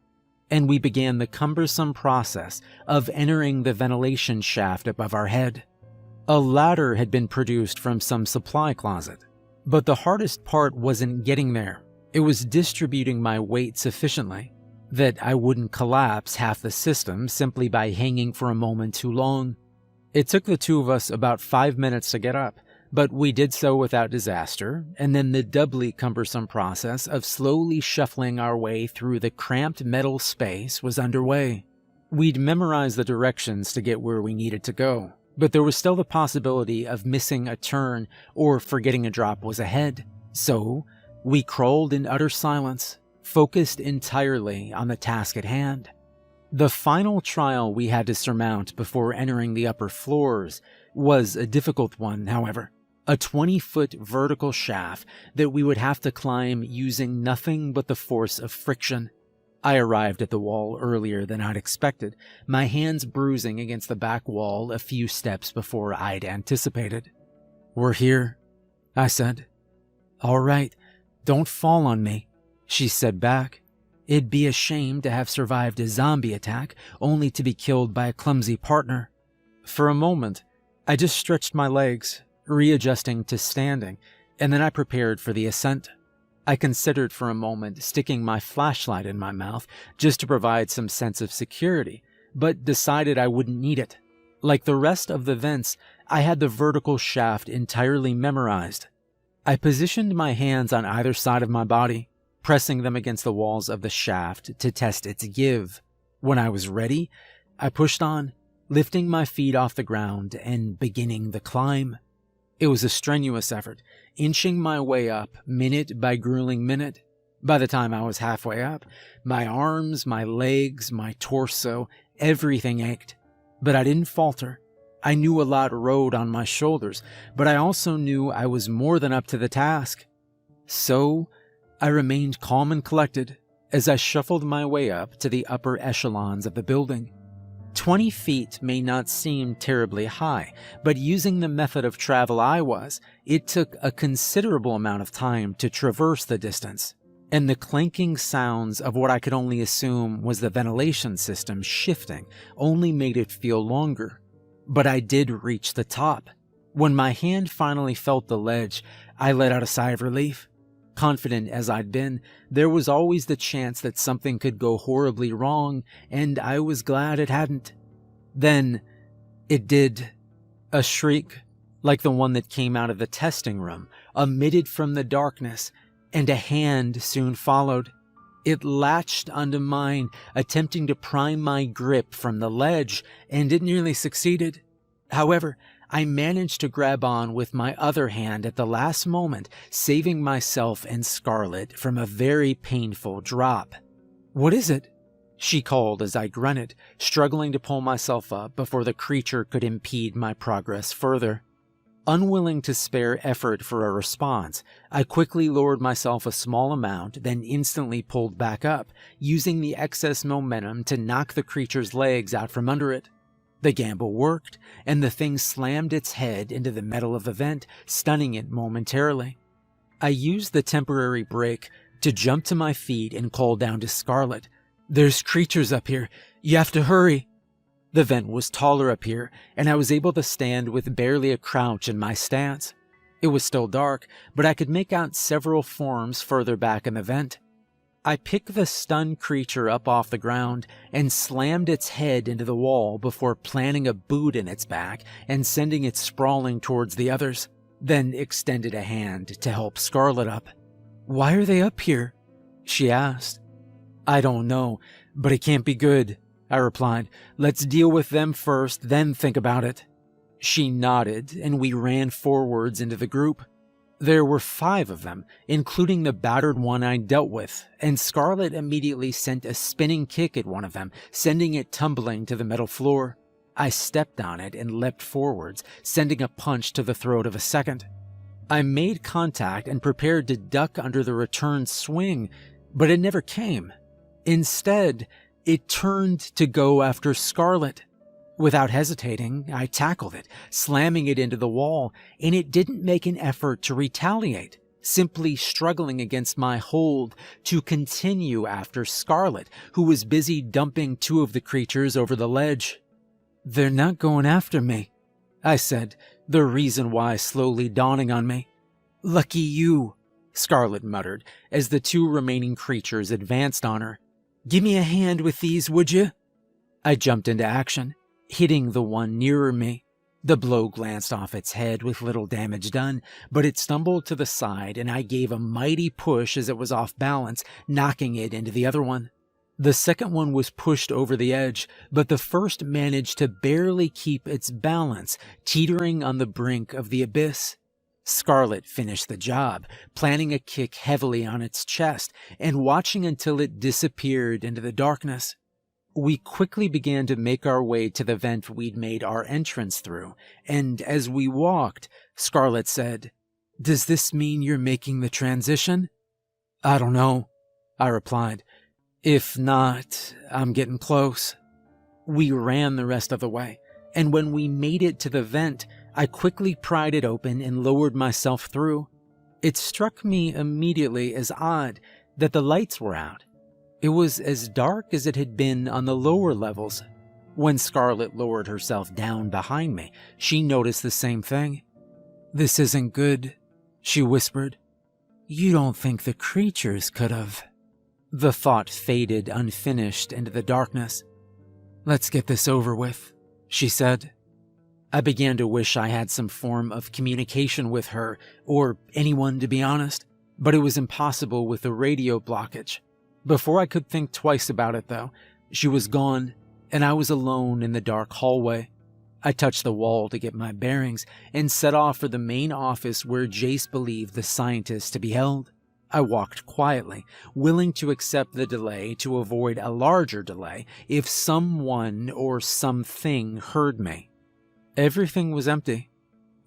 and we began the cumbersome process of entering the ventilation shaft above our head. A ladder had been produced from some supply closet, but the hardest part wasn't getting there. It was distributing my weight sufficiently that I wouldn't collapse half the system simply by hanging for a moment too long. It took the two of us about 5 minutes to get up, but we did so without disaster, and then the doubly cumbersome process of slowly shuffling our way through the cramped metal space was underway. We'd memorized the directions to get where we needed to go, but there was still the possibility of missing a turn or forgetting a drop was ahead. So, we crawled in utter silence, focused entirely on the task at hand. The final trial we had to surmount before entering the upper floors was a difficult one, however. a 20-foot vertical shaft that we would have to climb using nothing but the force of friction. I arrived at the wall earlier than I'd expected, my hands bruising against the back wall a few steps before I'd anticipated. "We're here," I said. "All right, don't fall on me," she said back. "It'd be a shame to have survived a zombie attack only to be killed by a clumsy partner." For a moment, I just stretched my legs, readjusting to standing, and then I prepared for the ascent. I considered for a moment sticking my flashlight in my mouth just to provide some sense of security, but decided I wouldn't need it. Like the rest of the vents, I had the vertical shaft entirely memorized. I positioned my hands on either side of my body, pressing them against the walls of the shaft to test its give. When I was ready, I pushed on, lifting my feet off the ground and beginning the climb. It was a strenuous effort, inching my way up minute by grueling minute. By the time I was halfway up, my arms, my legs, my torso, everything ached. But I didn't falter. I knew a lot rode on my shoulders, but I also knew I was more than up to the task. So, I remained calm and collected as I shuffled my way up to the upper echelons of the building. 20 feet may not seem terribly high, but using the method of travel I was, it took a considerable amount of time to traverse the distance, and the clanking sounds of what I could only assume was the ventilation system shifting only made it feel longer. But I did reach the top. When my hand finally felt the ledge, I let out a sigh of relief. Confident as I'd been, there was always the chance that something could go horribly wrong, and I was glad it hadn't. Then, it did. A shriek, like the one that came out of the testing room, emitted from the darkness, and a hand soon followed. It latched onto mine, attempting to pry my grip from the ledge, and it nearly succeeded. However, I managed to grab on with my other hand at the last moment, saving myself and Scarlett from a very painful drop. "What is it?" she called as I grunted, struggling to pull myself up before the creature could impede my progress further. Unwilling to spare effort for a response, I quickly lowered myself a small amount, then instantly pulled back up, using the excess momentum to knock the creature's legs out from under it. The gamble worked, and the thing slammed its head into the metal of the vent, stunning it momentarily. I used the temporary break to jump to my feet and call down to Scarlett. "There's creatures up here. You have to hurry." The vent was taller up here, and I was able to stand with barely a crouch in my stance. It was still dark, but I could make out several forms further back in the vent. I picked the stunned creature up off the ground and slammed its head into the wall before planting a boot in its back and sending it sprawling towards the others, then extended a hand to help Scarlett up. "Why are they up here?" she asked. "I don't know, but it can't be good," I replied. "Let's deal with them first, then think about it." She nodded, and we ran forwards into the group. There were 5 of them, including the battered one I dealt with, and Scarlett immediately sent a spinning kick at one of them, sending it tumbling to the metal floor. I stepped on it and leapt forwards, sending a punch to the throat of a second. I made contact and prepared to duck under the return swing, but it never came. Instead, it turned to go after Scarlett. Without hesitating, I tackled it, slamming it into the wall, and it didn't make an effort to retaliate, simply struggling against my hold to continue after Scarlett, who was busy dumping 2 of the creatures over the ledge. "They're not going after me," I said, the reason why slowly dawning on me. "Lucky you," Scarlett muttered as the 2 remaining creatures advanced on her. "Give me a hand with these, would you?" I jumped into action, hitting the one nearer me. The blow glanced off its head with little damage done, but it stumbled to the side and I gave a mighty push as it was off balance, knocking it into the other one. The second one was pushed over the edge, but the first managed to barely keep its balance, teetering on the brink of the abyss. Scarlett finished the job, planting a kick heavily on its chest and watching until it disappeared into the darkness. We quickly began to make our way to the vent we'd made our entrance through, and as we walked, Scarlett said, "Does this mean you're making the transition?" "I don't know," I replied. "If not, I'm getting close." We ran the rest of the way, and when we made it to the vent, I quickly pried it open and lowered myself through. It struck me immediately as odd that the lights were out. It was as dark as it had been on the lower levels. When Scarlett lowered herself down behind me, she noticed the same thing. "This isn't good," she whispered. "You don't think the creatures could have?" The thought faded unfinished into the darkness. "Let's get this over with," she said. I began to wish I had some form of communication with her, or anyone to be honest, but it was impossible with the radio blockage. Before I could think twice about it though, she was gone, and I was alone in the dark hallway. I touched the wall to get my bearings and set off for the main office where Jace believed the scientist to be held. I walked quietly, willing to accept the delay to avoid a larger delay if someone or something heard me. Everything was empty.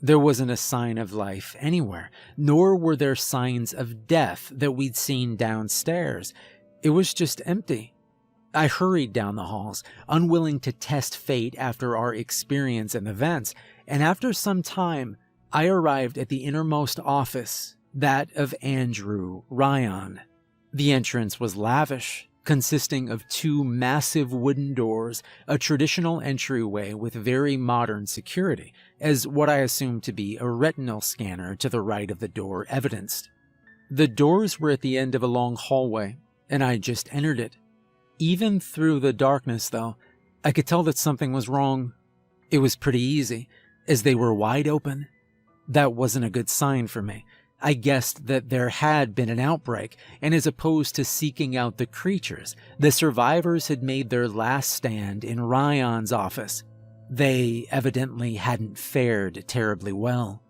There wasn't a sign of life anywhere, nor were there signs of death that we'd seen downstairs. It was just empty. I hurried down the halls, unwilling to test fate after our experience in the vents, and after some time, I arrived at the innermost office, that of Andrew Ryan. The entrance was lavish, consisting of 2 massive wooden doors, a traditional entryway with very modern security, as what I assumed to be a retinal scanner to the right of the door evidenced. The doors were at the end of a long hallway, and I just entered it. Even through the darkness, though, I could tell that something was wrong. It was pretty easy, as they were wide open. That wasn't a good sign for me. I guessed that there had been an outbreak, and as opposed to seeking out the creatures, the survivors had made their last stand in Ryan's office. They evidently hadn't fared terribly well.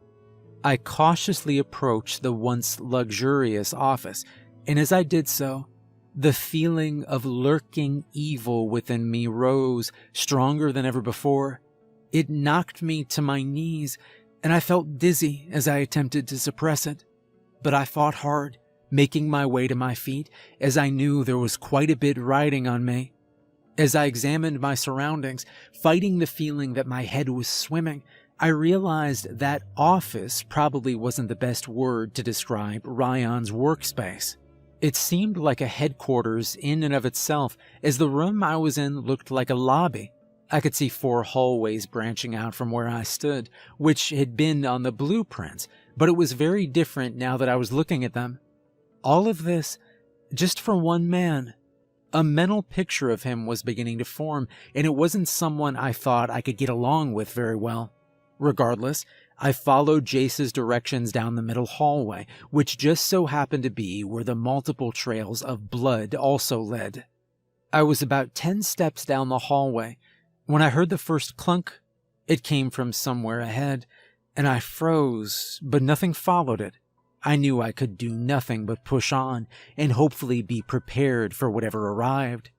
I cautiously approached the once luxurious office, and as I did so, the feeling of lurking evil within me rose stronger than ever before. It knocked me to my knees, and I felt dizzy as I attempted to suppress it. But I fought hard, making my way to my feet, as I knew there was quite a bit riding on me. As I examined my surroundings, fighting the feeling that my head was swimming, I realized that office probably wasn't the best word to describe Ryan's workspace. It seemed like a headquarters in and of itself, as the room I was in looked like a lobby. I could see 4 hallways branching out from where I stood, which had been on the blueprints, but it was very different now that I was looking at them. All of this, just for one man. A mental picture of him was beginning to form, and it wasn't someone I thought I could get along with very well. Regardless, I followed Jace's directions down the middle hallway, which just so happened to be where the multiple trails of blood also led. I was about 10 steps down the hallway when I heard the first clunk. It came from somewhere ahead, and I froze, but nothing followed it. I knew I could do nothing but push on and hopefully be prepared for whatever arrived.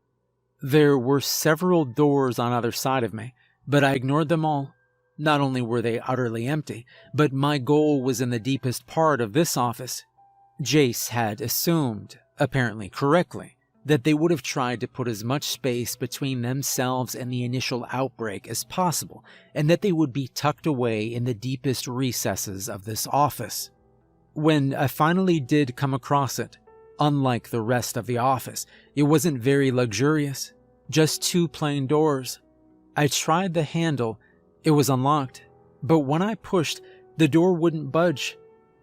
There were several doors on either side of me, but I ignored them all. Not only were they utterly empty, but my goal was in the deepest part of this office. Jace had assumed, apparently correctly, that they would have tried to put as much space between themselves and the initial outbreak as possible, and that they would be tucked away in the deepest recesses of this office. When I finally did come across it, unlike the rest of the office, it wasn't very luxurious, just 2 plain doors. I tried the handle. It was unlocked, but when I pushed, the door wouldn't budge.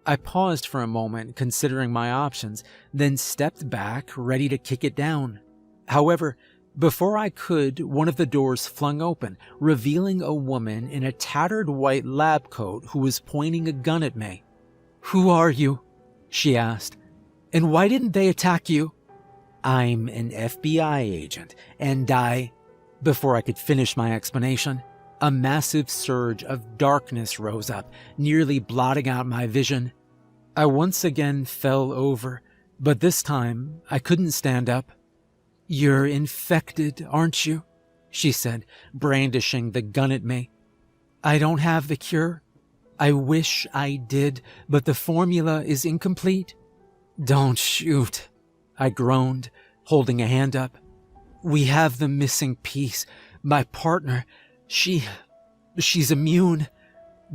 I paused for a moment, considering my options, then stepped back, ready to kick it down. However, before I could, one of the doors flung open, revealing a woman in a tattered white lab coat who was pointing a gun at me. "Who are you?" she asked. "And why didn't they attack you?" "I'm an FBI agent, and Before I could finish my explanation, a massive surge of darkness rose up, nearly blotting out my vision. I once again fell over, but this time I couldn't stand up. "You're infected, aren't you?" she said, brandishing the gun at me. "I don't have the cure. I wish I did, but the formula is incomplete." "Don't shoot," I groaned, holding a hand up. "We have the missing piece. My partner, she's immune.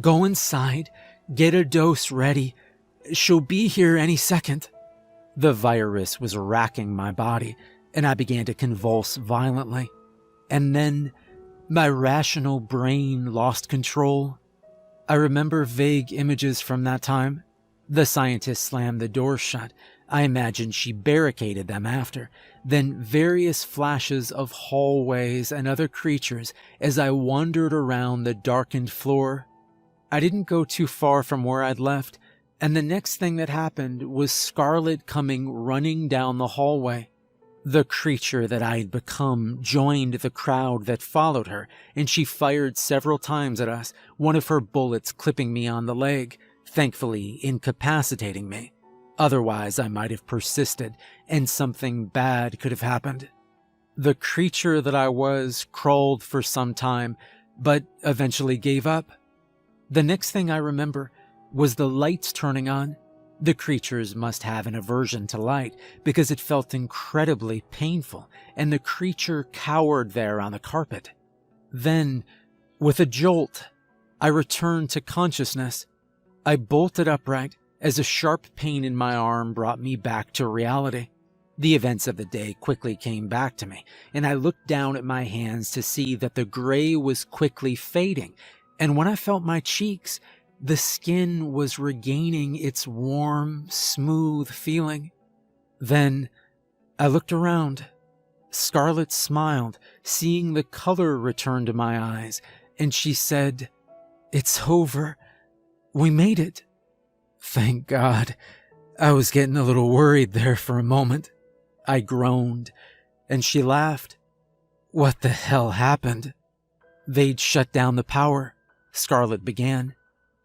Go inside, get a dose ready. She'll be here any second." The virus was racking my body, and I began to convulse violently. And then my rational brain lost control. I remember vague images from that time. The scientist slammed the door shut. I imagine she barricaded them after. Then various flashes of hallways and other creatures as I wandered around the darkened floor. I didn't go too far from where I'd left, and the next thing that happened was Scarlet coming running down the hallway. The creature that I'd become joined the crowd that followed her, and she fired several times at us, one of her bullets clipping me on the leg, thankfully incapacitating me. Otherwise, I might have persisted, and something bad could have happened. The creature that I was crawled for some time, but eventually gave up. The next thing I remember was the lights turning on. The creatures must have an aversion to light because it felt incredibly painful, and the creature cowered there on the carpet. Then, with a jolt, I returned to consciousness. I bolted upright as a sharp pain in my arm brought me back to reality. The events of the day quickly came back to me, and I looked down at my hands to see that the gray was quickly fading, and when I felt my cheeks, the skin was regaining its warm, smooth feeling. Then I looked around. Scarlet smiled, seeing the color return to my eyes, and she said, "It's over. We made it." "Thank God. I was getting a little worried there for a moment." I groaned, and she laughed. "What the hell happened?" "They'd shut down the power," Scarlet began.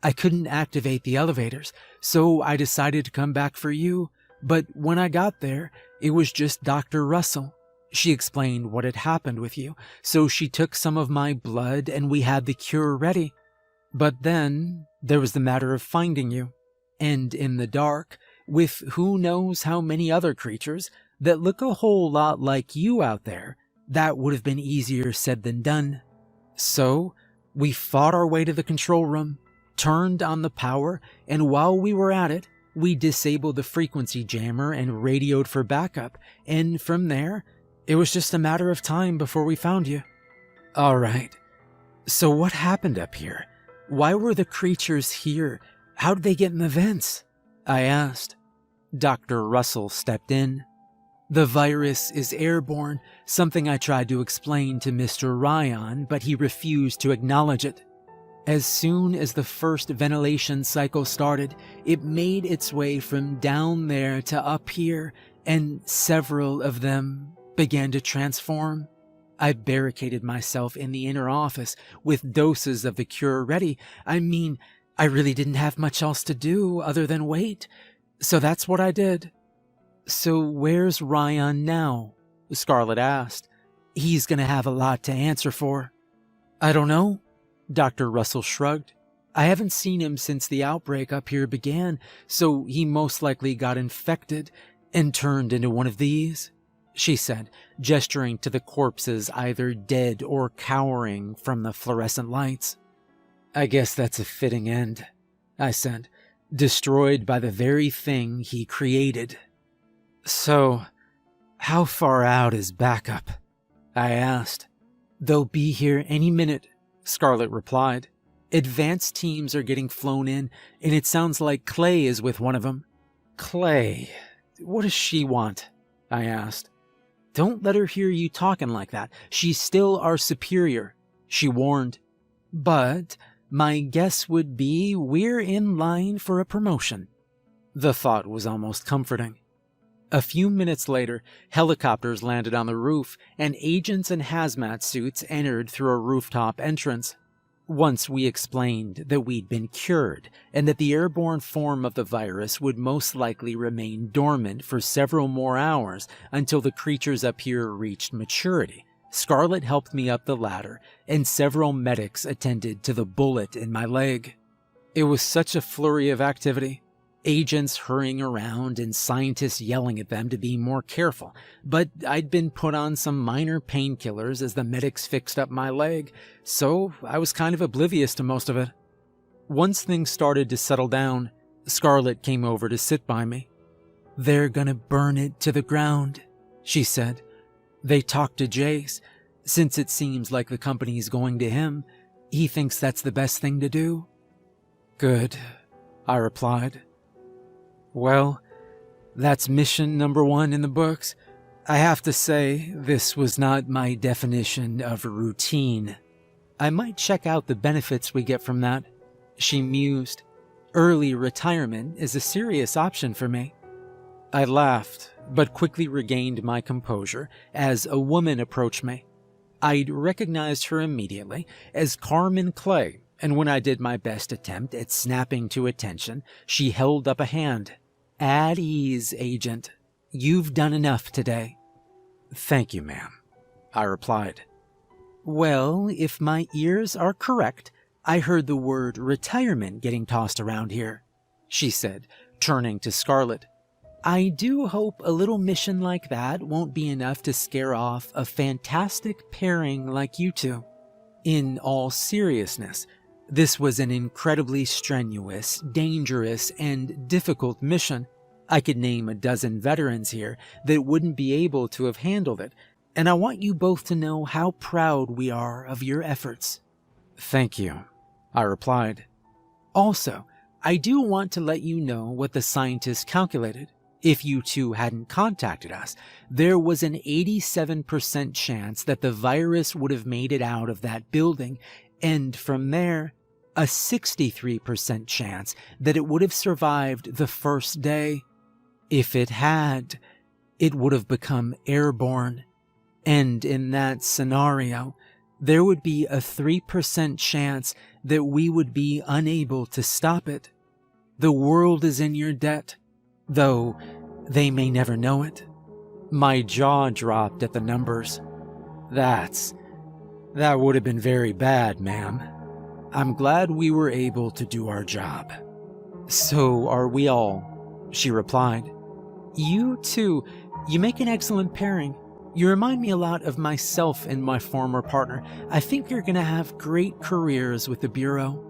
"I couldn't activate the elevators, so I decided to come back for you, but when I got there, it was just Dr. Russell. She explained what had happened with you, so she took some of my blood and we had the cure ready. But then there was the matter of finding you, and in the dark, with who knows how many other creatures that look a whole lot like you out there, that would have been easier said than done. So we fought our way to the control room, turned on the power, and while we were at it, we disabled the frequency jammer and radioed for backup, and from there, it was just a matter of time before we found you." "All right. So what happened up here? Why were the creatures here? How did they get in the vents?" I asked. Dr. Russell stepped in. "The virus is airborne, something I tried to explain to Mr. Ryan, but he refused to acknowledge it. As soon as the first ventilation cycle started, it made its way from down there to up here, and several of them began to transform. I barricaded myself in the inner office with doses of the cure ready. I mean, I really didn't have much else to do other than wait, so that's what I did." "So where's Ryan now?" Scarlet asked. "He's gonna have a lot to answer for." "I don't know." Dr. Russell shrugged. "I haven't seen him since the outbreak up here began, so he most likely got infected and turned into one of these," she said, gesturing to the corpses either dead or cowering from the fluorescent lights. "I guess that's a fitting end," I said, "destroyed by the very thing he created." "So, how far out is backup?" I asked. "They'll be here any minute," Scarlet replied. "Advanced teams are getting flown in, and it sounds like Clay is with one of them." "Clay? What does she want?" I asked. "Don't let her hear you talking like that. She's still our superior," she warned. "But my guess would be we're in line for a promotion." The thought was almost comforting. A few minutes later, helicopters landed on the roof, and agents in hazmat suits entered through a rooftop entrance. Once we explained that we'd been cured and that the airborne form of the virus would most likely remain dormant for several more hours until the creatures up here reached maturity, Scarlett helped me up the ladder and several medics attended to the bullet in my leg. It was such a flurry of activity. Agents hurrying around and scientists yelling at them to be more careful, but I'd been put on some minor painkillers as the medics fixed up my leg, so I was kind of oblivious to most of it. Once things started to settle down, Scarlett came over to sit by me. "They're gonna burn it to the ground," she said. "They talked to Jace. Since it seems like the company's going to him, he thinks that's the best thing to do." "Good," I replied. "Well, that's mission number 1 in the books. I have to say, this was not my definition of routine. I might check out the benefits we get from that," she mused. "Early retirement is a serious option for me." I laughed, but quickly regained my composure as a woman approached me. I'd recognized her immediately as Carmen Clay, and when I did my best attempt at snapping to attention, she held up a hand. "At ease, Agent. You've done enough today." "Thank you, ma'am," I replied. "Well, if my ears are correct, I heard the word retirement getting tossed around here," she said, turning to Scarlett. "I do hope a little mission like that won't be enough to scare off a fantastic pairing like you two. In all seriousness, this was an incredibly strenuous, dangerous, and difficult mission. I could name a dozen veterans here that wouldn't be able to have handled it, and I want you both to know how proud we are of your efforts." "Thank you," I replied. "Also, I do want to let you know what the scientists calculated. If you two hadn't contacted us, there was an 87% chance that the virus would have made it out of that building, and from there, a 63% chance that it would have survived the first day. If it had, it would have become airborne. And in that scenario, there would be a 3% chance that we would be unable to stop it. The world is in your debt, though they may never know it." My jaw dropped at the numbers. That would have been very bad, ma'am. I'm glad we were able to do our job." "So are we all," she replied. "You too. You make an excellent pairing. You remind me a lot of myself and my former partner. I think you're going to have great careers with the Bureau."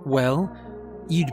"Well, you'd